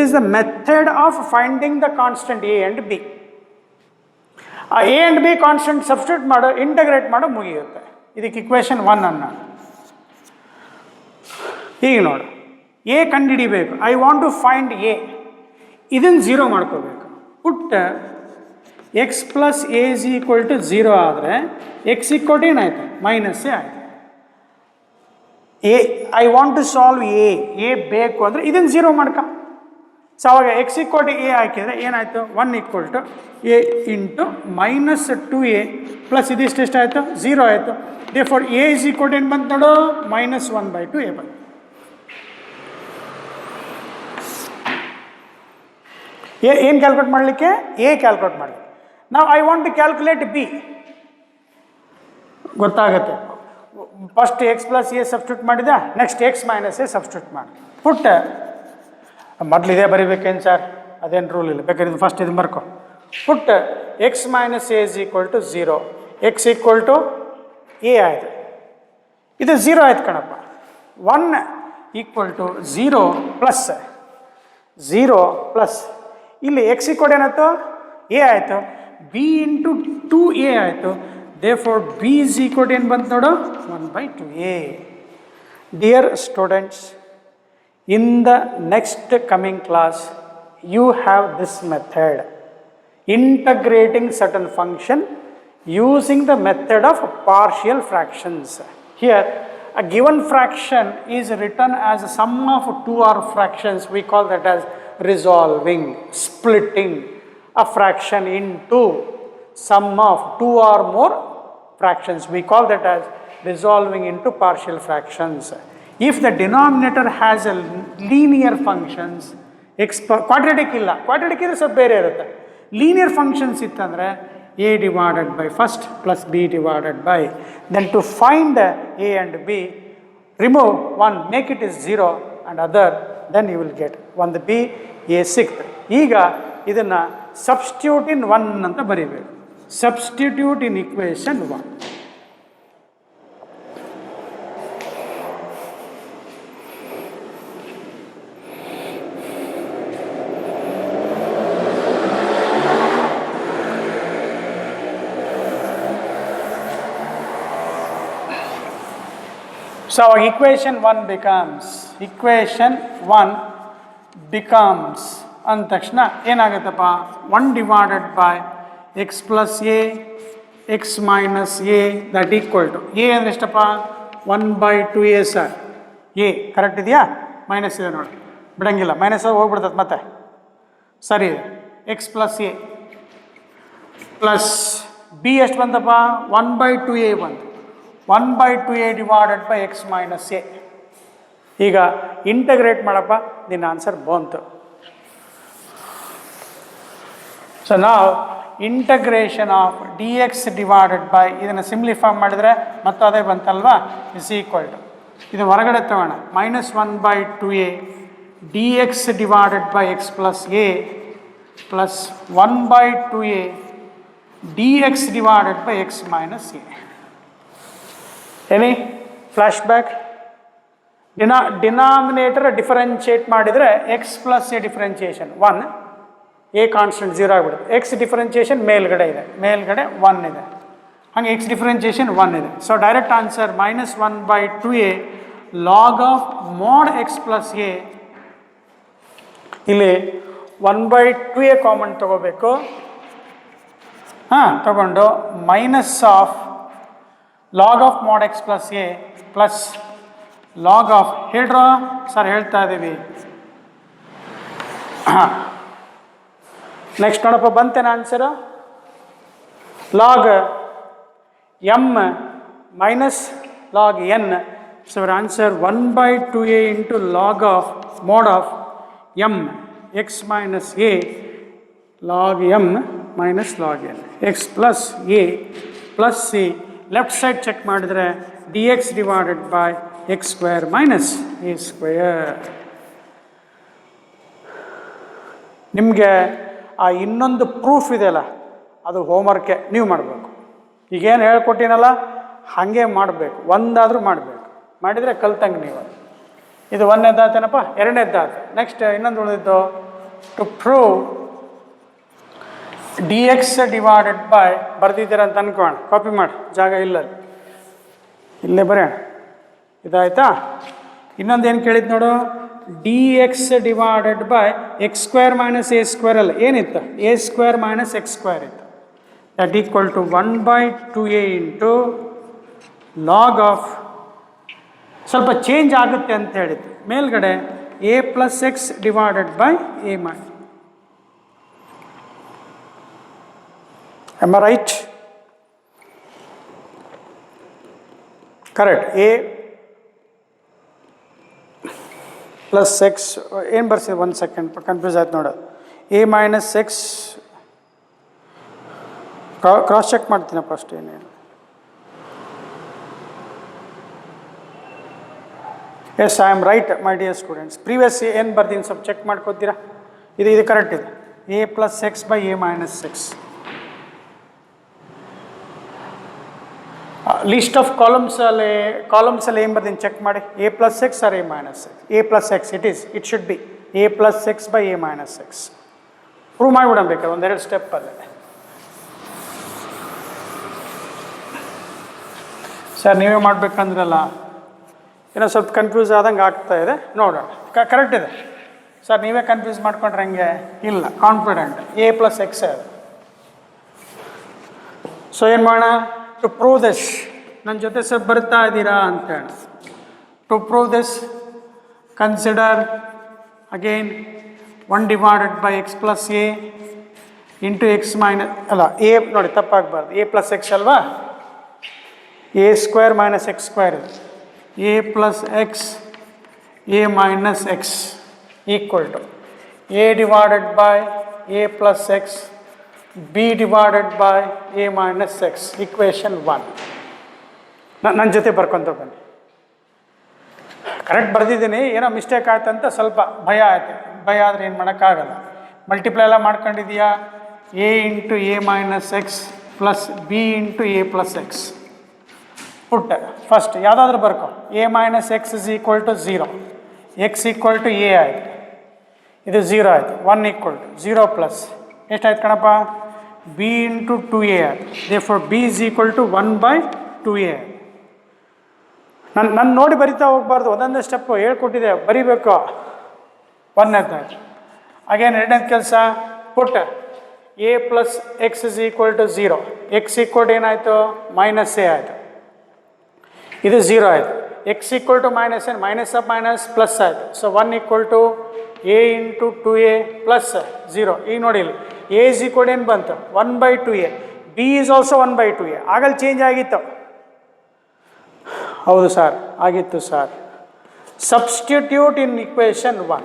is the method of finding the constant a and b ಆ a and b constant substitute ಮಾಡೋ integrate ಮಾಡೋ ಮುಗಿಯುತ್ತೆ ಇದಕ್ಕೆ ಇಕ್ವೇಷನ್ 1 ಅನ್ನ ಈಗ ನೋಡು ಎ ಕಂಡುಹಿಡಿಬೇಕು I want to find a ಇದನ್ನು 0 ಮಾಡ್ಕೋಬೇಕು put x plus a is equal to 0 ಆದರೆ ಎಕ್ಸ್ ಈಕ್ವಲ್ ಟು ಏನಾಯಿತು ಮೈನಸ್ಸೇ ಆಯಿತು a I want to solve a ಬೇಕು ಅಂದರೆ ಇದನ್ನು 0 ಮಾಡ್ಕ ಸೊ ಅವಾಗ ಎಕ್ಸ್ ಈಕ್ವಲ್ ಟು ಎ ಹಾಕಿದರೆ ಏನಾಯಿತು 1 equal to a into minus 2a plus ಇದಿಷ್ಟು ಎಷ್ಟಾಯಿತು 0 ಆಯಿತು therefore a is equal to ಏನು ಬಂತು ನೋಡು -1/2a ಬಂತು ಏನು ಕ್ಯಾಲ್ಕುಲೇಟ್ ಮಾಡಲಿಕ್ಕೆ ಎ ಕ್ಯಾಲ್ಕುಲೇಟ್ ಮಾಡಲಿಕ್ಕೆ ನಾವು I want to calculate b ಗೊತ್ತಾಗುತ್ತೆ first x plus a substitute ಮಾಡಿದ next x minus a substitute ಮಾಡಿ ಪುಟ್ಟ ಮೊದಲು ಇದೇ ಬರೀಬೇಕೇನು ಸರ್ ಅದೇನು ರೂಲ್ ಇಲ್ಲ ಬೇಕಾದ್ರೆ ಫಸ್ಟ್ ಇದು ಬರ್ಕೊ put x minus a is equal to 0 x equal to a ಆಯಿತು ಇದು 0 ಆಯ್ತು ಕಣಪ್ಪ 1 ಈಕ್ವಲ್ ಟು 0 ಪ್ಲಸ್ ಇಲ್ಲಿ ಎಕ್ಸ್ ಈಕ್ವಲ್ ಏನಾಯ್ತು ಎ ಆಯಿತು ಬಿ ಇಂಟು 2a ಆಯಿತು therefore b is equal ಏನು ಬಂತು ನೋಡು 1/2a dear students in the next coming class you have this method integrating certain function using the method of partial fractions. Here a given fraction is written as a sum of 2 or fractions. We call that as resolving, splitting a fraction into sum of 2 or more fractions. We call that as resolving into partial fractions. If the denominator has a linear functions, quadratic ಇಲ್ಲ quadratic ಇದ್ರೆ ಸ್ವಲ್ಪ ಬೇರೆ ಇರುತ್ತೆ linear functions ಇತ್ತಂದರೆ a divided by first plus b divided by then to find a and b remove one make it is 0 and other then you will get ಒಂದು b a ಸಿಕ್ತು ಈಗ ಇದನ್ನು substitute in 1 ಅಂತ ಬರೀಬೇಕು substitute in equation 1 So equation 1 becomes ಅಂದ ತಕ್ಷಣ ಏನಾಗುತ್ತಪ್ಪ 1 divided by x plus a x minus a that equal to a ಅಂದರೆ ಎಷ್ಟಪ್ಪ 1/2a ಸರ್ a ಕರೆಕ್ಟ್ ಇದೆಯಾ ಮೈನಸ್ ಇದೆ ನೋಡಿ ಬಿಡಂಗಿಲ್ಲ ಮೈನಸ್ ಹೋಗ್ಬಿಡ್ತದೆ ಮತ್ತೆ ಸರಿ x plus a plus b ಎಷ್ಟು ಬಂತಪ್ಪ 1/2a ಬಂತು 1/2a divided by x minus a ಈಗ ಇಂಟಗ್ರೇಟ್ ಮಾಡಪ್ಪ ನಿನ್ನ ಆನ್ಸರ್ ಬಂತು ಸೊ ನಾವು integration of dx divided by ಇದನ್ನು ಸಿಂಪ್ಲಿಫೈ ಮಾಡಿದರೆ ಮತ್ತೆ ಅದೇ ಬಂತಲ್ವಾ ಇಸ್ ಈಕ್ವಲ್ ಟು ಇದು ಹೊರಗಡೆ ತಗೋಣ -1/2a dx divided by x plus a plus 1/2a dx divided by x minus a. Any flashback? Denominator differentiate ಮಾಡಿದರೆ x plus a differentiation 1 a constant 0 ಆಗಿಬಿಡುತ್ತೆ x differentiation ಮೇಲ್ಗಡೆ ಇದೆ ಮೇಲ್ಗಡೆ 1 ಇದೆ ಹಾಗೆ x differentiation 1 ಇದೆ so direct answer -1/2a log of mod x plus a ಇಲ್ಲಿ 1/2a common ತಗೋಬೇಕು ತಗೊಂಡು minus of log of mod x plus a plus log of ಹೇಳ್ರ ಸರ್ ಹೇಳ್ತಾ ಇದ್ದೀವಿ ನೆಕ್ಸ್ಟ್ ನೋಡಪ್ಪ ಬಂತೇನೆ answer log m minus log n so our answer 1/2a into log of mod of m x minus a log m minus log n x plus a plus c left side check ಮಾಡಿದರೆ dx divided by x square minus a square. ನಿಮಗೆ ಆ ಇನ್ನೊಂದು proof ಇದೆಯಲ್ಲ ಅದು ಹೋಮ್ವರ್ಕೆ, ನೀವು ಮಾಡಬೇಕು. ಈಗೇನು ಹೇಳ್ಕೊಟ್ಟಿನಲ್ಲ ಹಾಗೆ ಮಾಡಬೇಕು, ಒಂದಾದರೂ ಮಾಡಬೇಕು. ಮಾಡಿದರೆ ಕಲ್ತಂಗೆ ನೀವು. ಇದು ಒಂದನೇದಾತೇನಪ್ಪ, ಎರಡನೇದಾತ. ನೆಕ್ಸ್ಟ್ ಇನ್ನೊಂದು ಉಳಿದಿದ್ದು to prove d x divided by, ಬರ್ದಿದ್ದೀರ ಅಂತ ಅನ್ಕೋಣ, ಕಾಪಿ ಮಾಡಿ, ಜಾಗ ಇಲ್ಲ ಇಲ್ಲೇ ಬರೆಯೋಣ. ಇದಾಯ್ತಾ? ಇನ್ನೊಂದು ಏನು ಕೇಳಿದ್ದು ನೋಡು, d x divided by x square minus a square ಅಲ್ಲ, ಏನಿತ್ತು? A square minus x square ಇತ್ತು. That equal to 1/2a into log of, ಸ್ವಲ್ಪ ಚೇಂಜ್ ಆಗುತ್ತೆ ಅಂತ ಹೇಳಿದ್ದು ಮೇಲ್ಗಡೆ, a plus x divided by a ಮೈ. Am I right? Correct. A plus x, ಏನು ಬರ್ಸಿದೆ? 1 ಸೆಕೆಂಡ್, ಕನ್ಫ್ಯೂಸ್ ಆಯ್ತು ನೋಡು. A minus x, cross check ಮಾಡ್ತೀನಪ್ಪ ಅಷ್ಟೇ. ಏನೇನು? Yes, I am right my dear students. Previous ಏನು ಬರ್ತೀನಿ ಸ್ವಲ್ಪ ಚೆಕ್ ಮಾಡ್ಕೋತೀರಾ? ಇದು ಕರೆಕ್ಟ್ ಇದೆ. A plus x by a minus x. List of ಕಾಲಮ್ಸಲ್ಲಿ ಏನು ಬರ್ತೀನಿ ಚೆಕ್ ಮಾಡಿ. A plus x or a minus x? A plus x it should be a plus x by a minus x. Prove ಮಾಡಿಬಿಡಬೇಕಾದ್ರೆ ಒಂದೆರಡು ಸ್ಟೆಪ್ಪಲ್ಲೇ. Sir ನೀವೇ ಮಾಡಬೇಕಂದ್ರಲ್ಲ, ಏನೋ ಸ್ವಲ್ಪ ಕನ್ಫ್ಯೂಸ್ ಆದಂಗೆ ಆಗ್ತಾ ಇದೆ, ನೋಡೋಣ. ಕರೆಕ್ಟ್ ಇದೆ ಸರ್, ನೀವೇ ಕನ್ಫ್ಯೂಸ್ ಮಾಡ್ಕೊಂಡ್ರೆ ಹಂಗೆ ಇಲ್ಲ, ಕಾನ್ಫಿಡೆಂಟ್ ಎ ಪ್ಲಸ್ ಎಕ್ಸ್ ಅದು. ಸೊ ಏನು ಮಾಡೋಣ? ಟು ಪ್ರೂವ್ ದಿಸ್, ನನ್ನ ಜೊತೆ ಸ್ವಲ್ಪ ಬರ್ತಾ ಇದ್ದೀರಾ ಅಂತ ಹೇಳಿ. To prove this consider again 1 divided by x plus a into x minus, ಅಲ್ಲ ಎ ನೋಡಿ ತಪ್ಪಾಗಬಾರ್ದು, ಎ ಪ್ಲಸ್ ಎಕ್ಸ್ ಅಲ್ವಾ? A square minus x square ಇದೆ. A plus x a minus x equal to a divided by a plus x b divided by a minus x, equation 1. ನನ್ನ ಜೊತೆ ಬರ್ಕೊತ ಬನ್ನಿ. Correct ಬರ್ದಿದ್ದೀನಿ, ಏನೋ mistake ಆಯ್ತು ಅಂತ ಸ್ವಲ್ಪ ಭಯ ಆಯ್ತು. ಭಯ ಆದರೆ ಏನು ಮಾಡೋಕ್ಕಾಗಲ್ಲ. ಮಲ್ಟಿಪ್ಲೈ ಎಲ್ಲ ಮಾಡ್ಕೊಂಡಿದೀಯಾ? A into a minus x plus b into a plus x. Put first ಯಾವುದಾದ್ರೂ ಬರ್ಕೊ. A minus x is equal to 0, x equal to a ಆಯಿತು, ಇದು 0 ಆಯಿತು. 1 ಈಕ್ವಲ್ ಟು 0 ಪ್ಲಸ್ ಎಷ್ಟಾಯ್ತು ಕಣಪ್ಪ? b into 2a. therefore b is equal to 1/2a. ನನ್ನ ನೋಡಿ ಬರಿತಾ ಹೋಗ್ಬಾರ್ದು, ಒಂದೊಂದೇ ಸ್ಟೆಪ್ಪು ಹೇಳ್ಕೊಟ್ಟಿದೆ, ಬರಿಬೇಕು. ಒಂದನೇದಾಯ್ತು. ಅಗೇನ್ ಎರಡನೇದು ಕೆಲಸ, put a plus x is equal to 0, x equal to ಏನಾಯಿತು? ಮೈನಸ್ ಎ ಆಯಿತು, ಇದು 0 ಆಯಿತು. X equal to minus n, minus of minus plus ಆಯಿತು. So 1 equal to a into 2a plus 0. ಈಗ ನೋಡಿ ಇಲ್ಲಿ ಎ ಇಸ್ ಈಕ್ವಲ್ ಏನು ಬಂತು? 1/2a. B is also 1/2a. ಆಗಲ್ಲಿ ಚೇಂಜ್ ಆಗಿತ್ತು. ಹೌದು ಸರ್, ಆಗಿತ್ತು sir. Substitute in equation 1.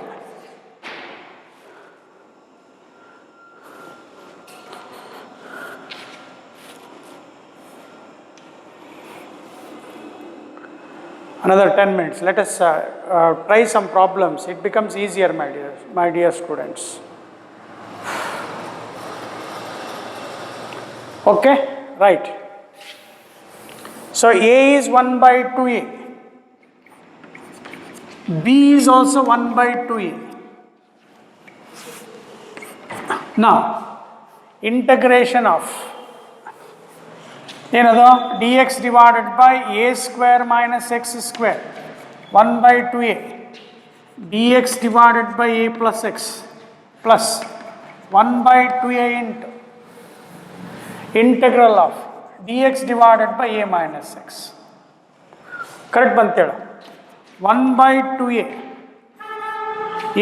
Another 10 minutes. Let us try some problems. It becomes easier, my dear students. Okay, right. So a is 1/2a. b is also 1/2a. Now, integration of ಏನದು? D x divided by a square minus x square 1/2a d x divided by a plus x plus 1/2a into integral of d x divided by a minus x. Correct ಬಂತೇಳು. 1/2a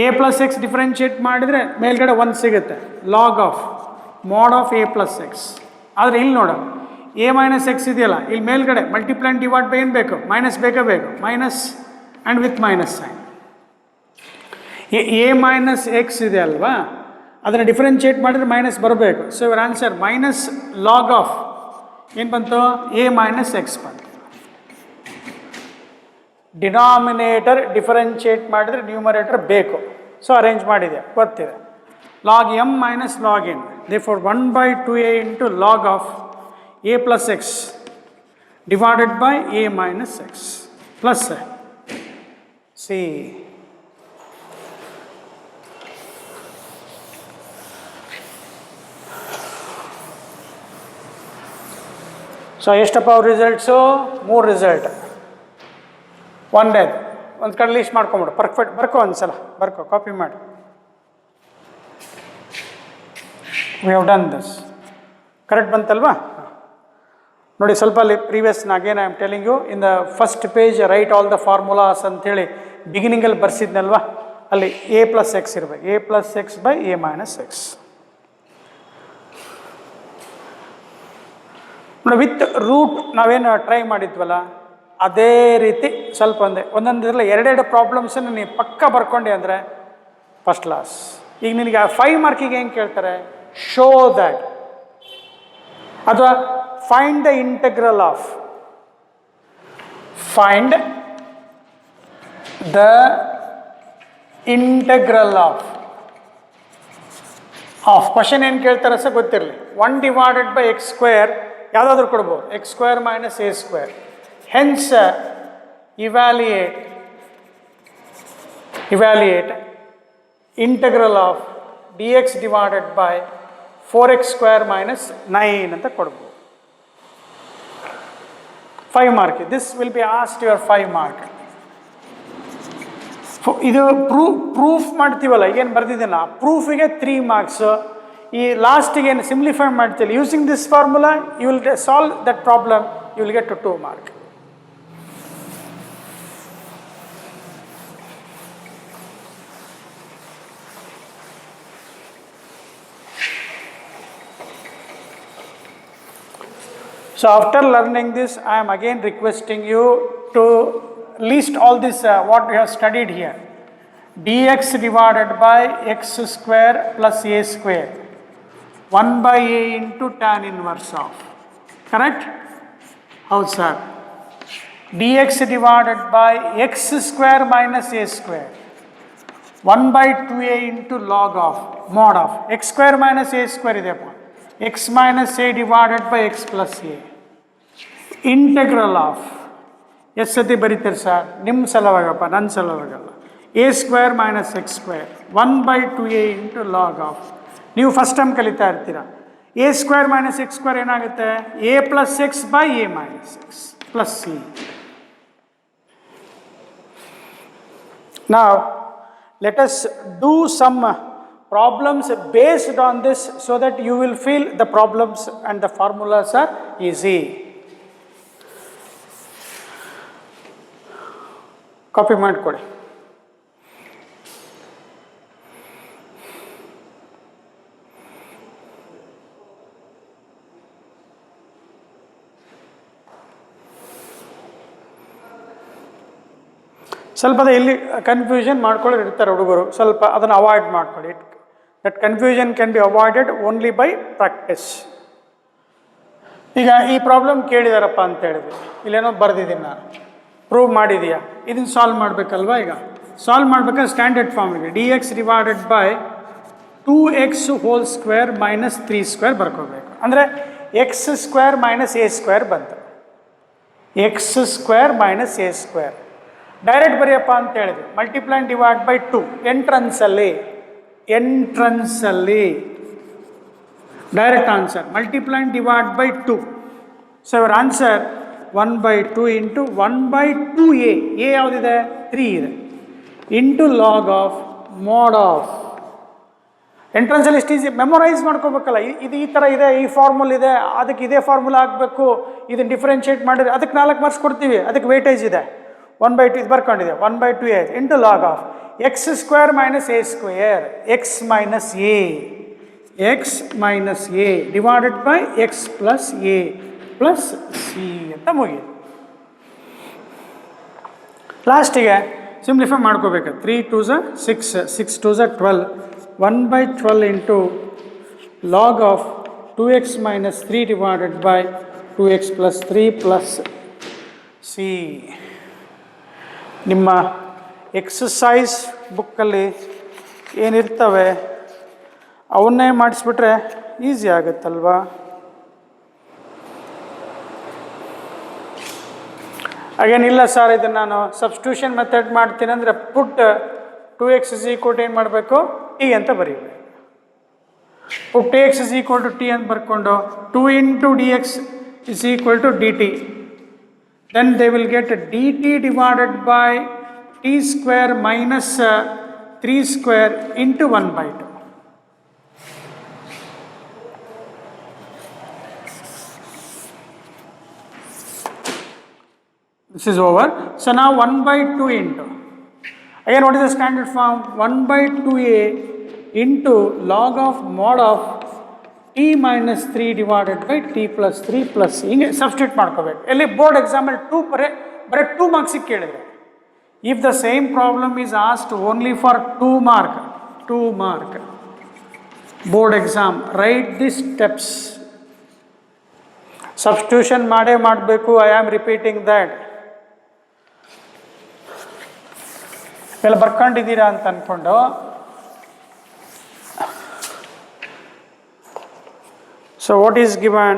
a plus x differentiate ಮಾಡಿದರೆ ಮೇಲ್ಗಡೆ 1 ಸಿಗುತ್ತೆ, log of mod of a plus x. ಆದರೆ ಇಲ್ಲಿ ನೋಡು, a minus X ಇದೆಯಲ್ಲ, ಇಲ್ಲಿ ಮೇಲ್ಗಡೆ ಮಲ್ಟಿಪ್ಲೈ ಆ್ಯಂಡ್ ಡಿವೈಡ್ ಬೈ ಏನು ಬೇಕು? ಮೈನಸ್ ಬೇಕೇ ಬೇಕು. Minus and with minus sign. A minus x ಇದೆ ಅಲ್ವಾ, ಅದನ್ನು ಡಿಫ್ರೆನ್ಷಿಯೇಟ್ ಮಾಡಿದ್ರೆ ಮೈನಸ್ ಬರಬೇಕು. ಸೊ ಇವರ್ ಆನ್ಸರ್ ಮೈನಸ್ ಲಾಗ್ ಆಫ್ ಏನು ಬಂತು? ಎ ಮೈನಸ್ ಎಕ್ಸ್ ಬಂತು. ಡಿನಾಮಿನೇಟರ್ ಡಿಫರೆನ್ಷಿಯೇಟ್ ಮಾಡಿದರೆ ನ್ಯೂಮರೇಟರ್ ಬೇಕು. ಸೊ ಅರೇಂಜ್ ಮಾಡಿದೆ, ಗೊತ್ತಿದೆ. Log m minus log n, therefore 1/2a into log of a plus x divided by a minus x plus c. So ಎಷ್ಟಪ್ಪ ಅವ್ರ results? 3 result. ಒಂದೇದು ಒಂದು ಕಡೆ list ಮಾಡ್ಕೊಂಬಿಡು, perfect ಬರ್ಕೋ, ಒಂದು ಸಲ ಬರ್ಕೋ, ಕಾಪಿ ಮಾಡಿ. We have done this. Correct ಬಂತಲ್ವಾ? ನೋಡಿ ಸ್ವಲ್ಪ ಅಲ್ಲಿ previous again I am telling you in the first page write all the formulas ಅಂಥೇಳಿ ಬಿಗಿನಿಂಗಲ್ಲಿ ಬರ್ಸಿದ್ನಲ್ವಾ, ಅಲ್ಲಿ a ಪ್ಲಸ್ ಎಕ್ಸ್ ಇರಬೇಕು, a plus x by a minus x. ನೋಡಿ ವಿತ್ ರೂಟ್ ನಾವೇನು ಟ್ರೈ ಮಾಡಿದ್ವಲ್ಲ ಅದೇ ರೀತಿ ಸ್ವಲ್ಪ ಒಂದೊಂದು ಇದರಲ್ಲಿ ಎರಡೆರಡು ಪ್ರಾಬ್ಲಮ್ಸನ್ನು ನೀವು ಪಕ್ಕ ಬರ್ಕೊಂಡೆ ಅಂದರೆ ಫಸ್ಟ್ ಕ್ಲಾಸ್. ಈಗ ನಿನಗೆ 5 ಮಾರ್ಕಿಗೆ ಹೆಂಗೆ ಕೇಳ್ತಾರೆ? ಶೋ ದ್ಯಾಟ್, ಅಥವಾ find the integral of, find the integral of question ಏನು ಕೇಳ್ತಾರೆ ಸಹ ಗೊತ್ತಿರಲಿ. 1 ಡಿವೈಡೆಡ್ ಬೈ ಎಕ್ಸ್ ಸ್ಕ್ವೇರ್ ಯಾವುದಾದ್ರೂ ಕೊಡ್ಬೋದು, X square minus a square. Hence evaluate integral of d x divided by 4x square minus 9 ಅಂತ ಕೊಡ್ಬೋದು. 5 mark. This will be asked your 5 mark. ಇದು proof ಮಾಡ್ತೀವಲ್ಲ, ಈಗೇನು ಬರ್ದಿದ್ದೀನ ಪ್ರೂಫಿಗೆ 3 ಮಾರ್ಕ್ಸ್. ಈ ಲಾಸ್ಟಿಗೆ ಏನು ಸಿಂಪ್ಲಿಫೈ ಮಾಡ್ತೀವಿ using this formula, you will solve that problem, you will get to 2 mark. So after learning this, I am again requesting you to list all this what we have studied here. dx divided by x square plus a square, 1 by a into tan inverse of. Correct? How sir? dx divided by x square minus a square, 1 by 2a into log of mod of x square minus a square ಇದೆಯಪ್ಪ, x minus a divided by x plus a. Integral of ಎಷ್ಟು ಸತಿ ಬರೀತೀರಿ sir? ನಿಮ್ಮ ಸಲುವಾಗಪ್ಪ, ನನ್ನ ಸಲುವಾಗಲ್ಲ. a square minus x square 1 by 2a into log of. ನೀವು first time ಕಲಿತಾ ಇರ್ತೀರ. a square minus x square ಏನಾಗುತ್ತೆ? a plus x by a minus x plus C. Now let us do some problems based on this so that you will feel the problems and the formulas are easy. Copy ಮಾಡಿಕೊಡಿ. ಸ್ವಲ್ಪ ಇಲ್ಲಿ confusion ಮಾಡ್ಕೊಳ್ಳಿ ಇರ್ತಾರೆ ಹುಡುಗರು, ಸ್ವಲ್ಪ ಅದನ್ನು avoid ಮಾಡ್ಕೊಳ್ಳಿ. That confusion can be avoided only by practice. ಈಗ ಈ ಪ್ರಾಬ್ಲಮ್ ಕೇಳಿದಾರಪ್ಪ ಅಂತ ಹೇಳಿದ್ವಿ, ಇಲ್ಲೇನೋ ಬರೆದಿದ್ದೀನಿ ನಾನು, ಪ್ರೂವ್ ಮಾಡಿದೆಯಾ? ಇದನ್ನು ಸಾಲ್ವ್ ಮಾಡಬೇಕಲ್ವಾ? ಈಗ ಸಾಲ್ವ್ ಮಾಡಬೇಕಾದ್ರೆ ಸ್ಟ್ಯಾಂಡರ್ಡ್ ಫಾರ್ಮ್ ಇದೆ, d x divided by 2x whole square minus 3 square ಬರ್ಕೋಬೇಕು. ಅಂದರೆ x square minus a square ಬಂತು, x square minus a square. Direct ಬರೆಯಪ್ಪ ಅಂತ ಹೇಳಿದ್ವಿ, ಮಲ್ಟಿಪ್ಲೈ ಡಿವೈಡ್ ಬೈ 2 ಎಂಟ್ರನ್ಸಲ್ಲಿ direct answer multiply divide by 2. So our answer 1 by 2 ಇಂಟು 1 by 2a, a ಯಾವುದಿದೆ? 3 ಇದೆ, into log of mod of. ಎಂಟ್ರೆನ್ಸಲ್ಲಿ ಎಷ್ಟು ಈಸಿ ಮೆಮೊರೈಸ್ ಮಾಡ್ಕೋಬೇಕಲ್ಲ, ಇದು ಈ ಥರ ಇದೆ, ಈ ಫಾರ್ಮುಲ್ ಇದೆ, ಅದಕ್ಕೆ ಇದೇ ಫಾರ್ಮುಲಾ ಆಗಬೇಕು, ಇದನ್ನು ಡಿಫ್ರೆನ್ಷಿಯೇಟ್ ಮಾಡಿದ್ರೆ ಅದಕ್ಕೆ 4 ಮಾರ್ಕ್ಸ್ ಕೊಡ್ತೀವಿ, ಅದಕ್ಕೆ ವೇಟೇಜ್ ಇದೆ. 1 by 2 ಇದು ಬರ್ಕೊಂಡಿದೆ, 1 by 2a into log of x square minus a square, X minus A divided by x plus A plus C ಅಂತ ಮುಗಿಯಿತು. ಲಾಸ್ಟಿಗೆ ಸಿಂಪ್ಲಿಫೈ ಮಾಡ್ಕೋಬೇಕು. 3 2s 6, 6 2s 12, 1 by 12 into log of 2x minus 3 divided by 2x plus 3 plus C. ನಿಮ್ಮ exercise ಬುಕ್ಕಲ್ಲಿ ಏನಿರ್ತವೆ ಅವನ್ನೇ ಮಾಡಿಸ್ಬಿಟ್ರೆ easy ಆಗುತ್ತಲ್ವಾ. ಹಾಗೇನಿಲ್ಲ sir ಇದನ್ನು ನಾನು ಸಬ್ಸ್ಟಿಟ್ಯೂಷನ್ ಮೆಥಡ್ ಮಾಡ್ತೀನಿ ಅಂದರೆ ಪುಟ್ 2x ಏನು ಮಾಡಬೇಕು ಟಿ ಅಂತ ಬರೀಬೇಕು. ಪುಟ್ x ಟಿ ಅಂತ ಬರ್ಕೊಂಡು 2 into dx dt. Then they will get dt divided by t square minus 3 square into 1/2. This is over. So now 1/2 into, again what is the standard form? 1/2a into log of mod of t minus 3 divided by t plus 3 plus ಹಿಂಗೆ substitute ಮಾಡ್ಕೋಬೇಕು. ಎಲ್ಲಿ board ಎಕ್ಸಾಮಲ್ಲಿ ಬರೀ 2 ಮಾರ್ಕ್ಸಿಗೆ ಕೇಳಿದರೆ, if the same problem is asked only for 2 mark board exam, write the steps. Substitution ಮಾಡಬೇಕು. I am repeating that. ಎಲ್ಲ ಬರ್ಕೊಂಡಿದ್ದೀರಾ ಅಂತ ಅಂದ್ಕೊಂಡು so what is given?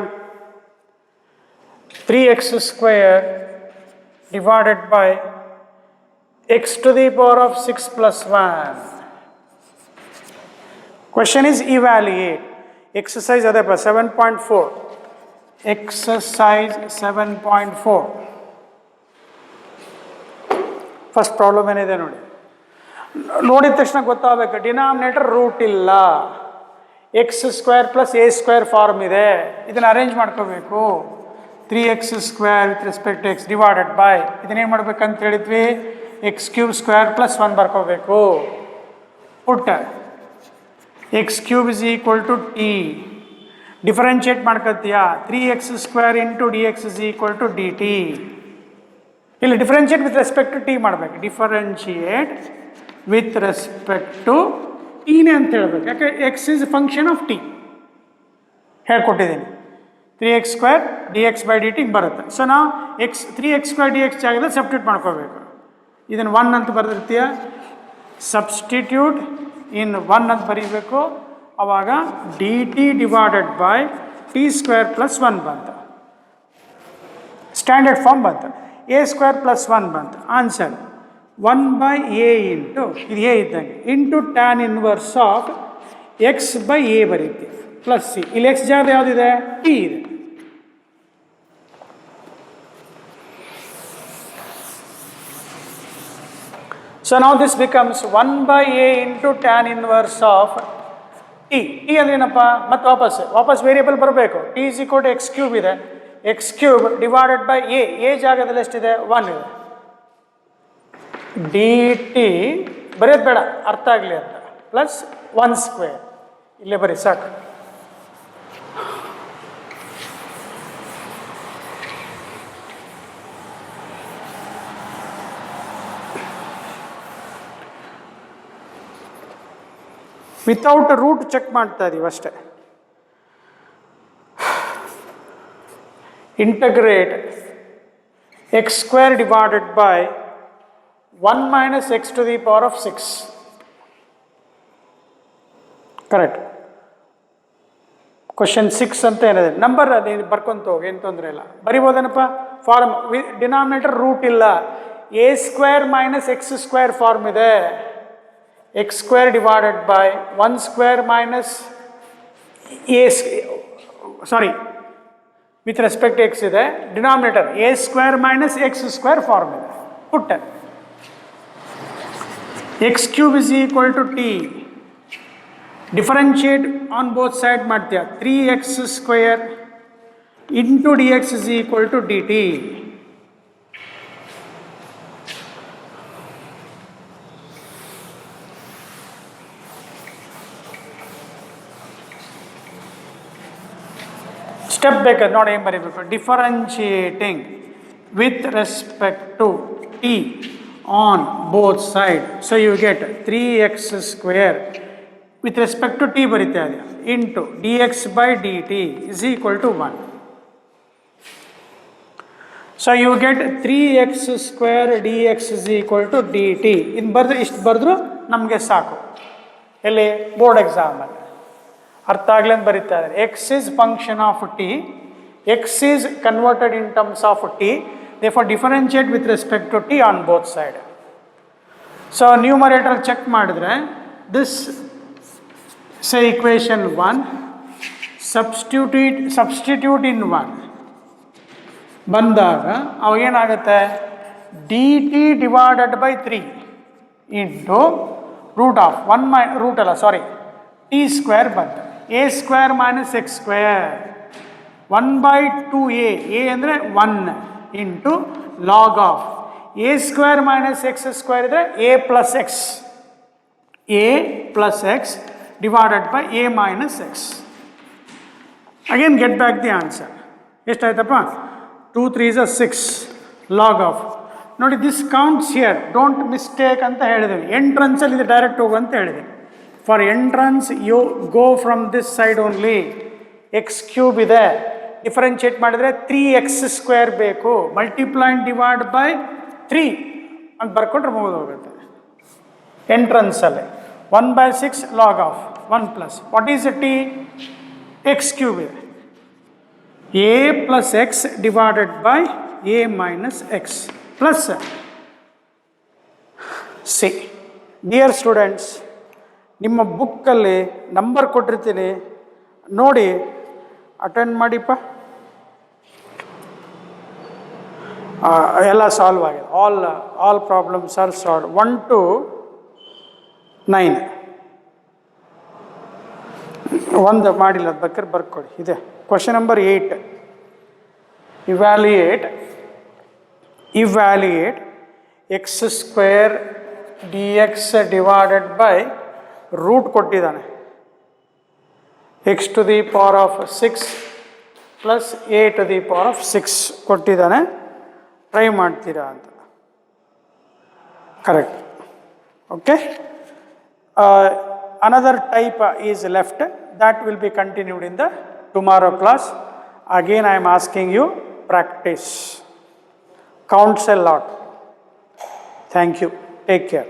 3x square divided by x to the power of 6 plus 1. Question is evaluate. Exercise adapa 7.4. Exercise 7.4. First problem ಏನಿದೆ ನೋಡಿದ ತಕ್ಷಣ ಗೊತ್ತಾಗಬೇಕು. Denominator root ಇಲ್ಲ, x square plus a square form ಇದೆ. ಇದನ್ನು ಅರೇಂಜ್ ಮಾಡ್ಕೋಬೇಕು. 3x square with respect x divided by ಇದನ್ನೇನು ಮಾಡ್ಬೇಕಂತ ಹೇಳಿದ್ವಿ, ಎಕ್ಸ್ ಕ್ಯೂಬ್ ಸ್ಕ್ವೇರ್ ಪ್ಲಸ್ 1 ಬರ್ಕೋಬೇಕು. Put x cube is equal to t. Differentiate ಮಾಡ್ಕೊತೀಯಾ, 3x square into d x is equal to d t. ಇಲ್ಲಿ differentiate with respect to t ಮಾಡಬೇಕು. Differentiate with respect to ಟೀನೇ ಅಂತ ಹೇಳ್ಬೇಕು. ಯಾಕೆ x is function of t ಹೇಳ್ಕೊಟ್ಟಿದ್ದೀನಿ. 3x square d x by d t ಬರುತ್ತೆ. So ನಾವು 3x square d x ಜಾಗದಲ್ಲಿ ಸಬ್ಸ್ಟಿಟ್ಯೂಟ್ ಮಾಡ್ಕೋಬೇಕು. ಇದನ್ನು 1 ಅಂತ ಬರೆದಿರ್ತೀಯ, ಸಬ್ಸ್ಟಿಟ್ಯೂಟ್ ಇನ್ 1 ಅಂತ ಬರೀಬೇಕು. ಆವಾಗ d t divided by t square plus 1 ಬಂತು. ಸ್ಟ್ಯಾಂಡರ್ಡ್ ಫಾರ್ಮ್ ಬಂತು. ಎ ಸ್ಕ್ವೇರ್ ಪ್ಲಸ್ 1 ಬಂತು. ಆನ್ಸರ್ 1/a ಇಂಟು ಇದು ಎ ಇದ್ದಂಗೆ into tan inverse of x by a ಬರೀತೀವಿ ಪ್ಲಸ್ ಸಿ. ಇಲ್ಲಿ ಎಕ್ಸ್ ಜಾಗ ಯಾವುದಿದೆ, ಟಿ ಇದೆ. ಸೊ ನಾವು this becomes 1/a into tan inverse of t. T ಅಂದ್ರೆ ಏನಪ್ಪ, ಮತ್ತೆ ವಾಪಸ್ ವೇರಿಯೇಬಲ್ ಬರಬೇಕು. T is equal to x cube ಇದೆ, x cube divided by A ಜಾಗದಲ್ಲಿ ಎಷ್ಟಿದೆ, 1 ಇದೆ. ಡಿ ಟಿ ಬರೆಯೋದು ಬೇಡ, ಅರ್ಥ ಆಗಲಿ ಅಂತ, ಪ್ಲಸ್ 1 ಸ್ಕ್ವೇರ್ ಇಲ್ಲೇ ಬರೀ ಸಾಕು. ವಿತೌಟ್ ರೂಟ್ ಚೆಕ್ ಮಾಡ್ತಾ ಇದೀವಿ ಅಷ್ಟೇ. Integrate X square divided by 1 minus x to the power of 6. Correct. Question 6 ಅಂತ ಏನಿದೆ, ನಂಬರ್ ನೀನು ಬರ್ಕೊಂತ ಹೋಗಿ, ಏನು ತೊಂದರೆ ಇಲ್ಲ. ಬರಿಬೋದೇನಪ್ಪ, ಫಾರ್ಮ್ ಡಿನಾಮಿನೇಟರ್ ರೂಟ್ ಇಲ್ಲ, a square minus x square form ಇದೆ. X square divided by 1 square minus with respect x ಇದೆ. Denominator a square minus x square form ಇದೆ. Put x cube is equal to t. Differentiate on both sides ಮಾಡ್ತೀಯ, 3x square into dx is equal to dt. Step ಬೇಕಾದ್ರೆ ನೋಡಿ ಏನು ಬರೀಬೇಕು, differentiating with respect to t on both sides. So you get 3x square with respect to t ಬರೀತಾ ಇದೆ into dx by dt is equal to 1. So you get 3x² dx is equal to dt. ಇನ್ನು ಬರೆದ್ರೆ ಇಷ್ಟು ಬರೆದ್ರು ನಮಗೆ ಸಾಕು. ಎಲ್ಲಿ board ಎಕ್ಸಾಮಲ್ಲಿ ಅರ್ಥ ಆಗ್ಲಿ ಅಂತ ಬರೀತಾ ಇದ್ದಾರೆ. X is function of t, x is converted in terms of t, therefore differentiate with respect to t on both side. So numerator check ಮಾಡಿದ್ರೆ this say equation 1 substitute in 1 ಬಂದಾಗ ಅವಾಗೇನಾಗುತ್ತೆ d t divided by 3 into root of t square ಬಂತು. A square minus x square 1/2a, a ಅಂದರೆ 1 into log of a square minus x square ಇದ್ರೆ a plus X divided by a minus x. Again get back the answer. ಎಷ್ಟಾಯ್ತಪ್ಪ 2 3s are 6 log of. ನೋಡಿ this counts here, don't mistake ಅಂತ ಹೇಳಿದ್ದೀವಿ. ಎಂಟ್ರನ್ಸಲ್ಲಿ ಇದು direct ಹೋಗು ಅಂತ ಹೇಳಿದೆ. For entrance you go from this side only. x³ ಇದೆ, ಡಿಫರೆನ್ಷಿಯೇಟ್ ಮಾಡಿದರೆ 3x² ಬೇಕು. ಮಲ್ಟಿಪ್ಲೈ ಆ್ಯಂಡ್ ಡಿವೈಡ್ ಬೈ 3 ಅಂತ ಬರ್ಕೊಂಡ್ರೆ ಮುಗಿದು ಹೋಗುತ್ತೆ. ಎಂಟ್ರನ್ಸಲ್ಲಿ 1/6 log of 1 plus. What is t? x³ ಇದೆ. a plus x divided by a minus x plus c. Dear students, ನಿಮ್ಮ ಬುಕ್ಕಲ್ಲಿ number ಕೊಟ್ಟಿರ್ತೀನಿ ನೋಡಿ ಅಟೆಂಡ್ ಮಾಡಿಪ್ಪ. ಎಲ್ಲ ಸಾಲ್ವ್ ಆಗಿದೆ. All problems are solve. 1 to 9 ಒಂದು ಮಾಡಿಲ್ಲ, ಅದು ಬೇಕಾದ್ರೆ ಬರ್ಕೊಡಿ. ಇದೆ question number 8. Evaluate x² dx divided by root ಕೊಟ್ಟಿದ್ದಾನೆ x⁶ ಪ್ಲಸ್ a⁶ ಕೊಟ್ಟಿದ್ದಾನೆ. ಟ್ರೈ ಮಾಡ್ತೀರಾ ಅಂತ. Correct. Okay. Another type is left, that will be continued in the tomorrow class. Again I am asking you, practice, counts a lot. Thank you, take care.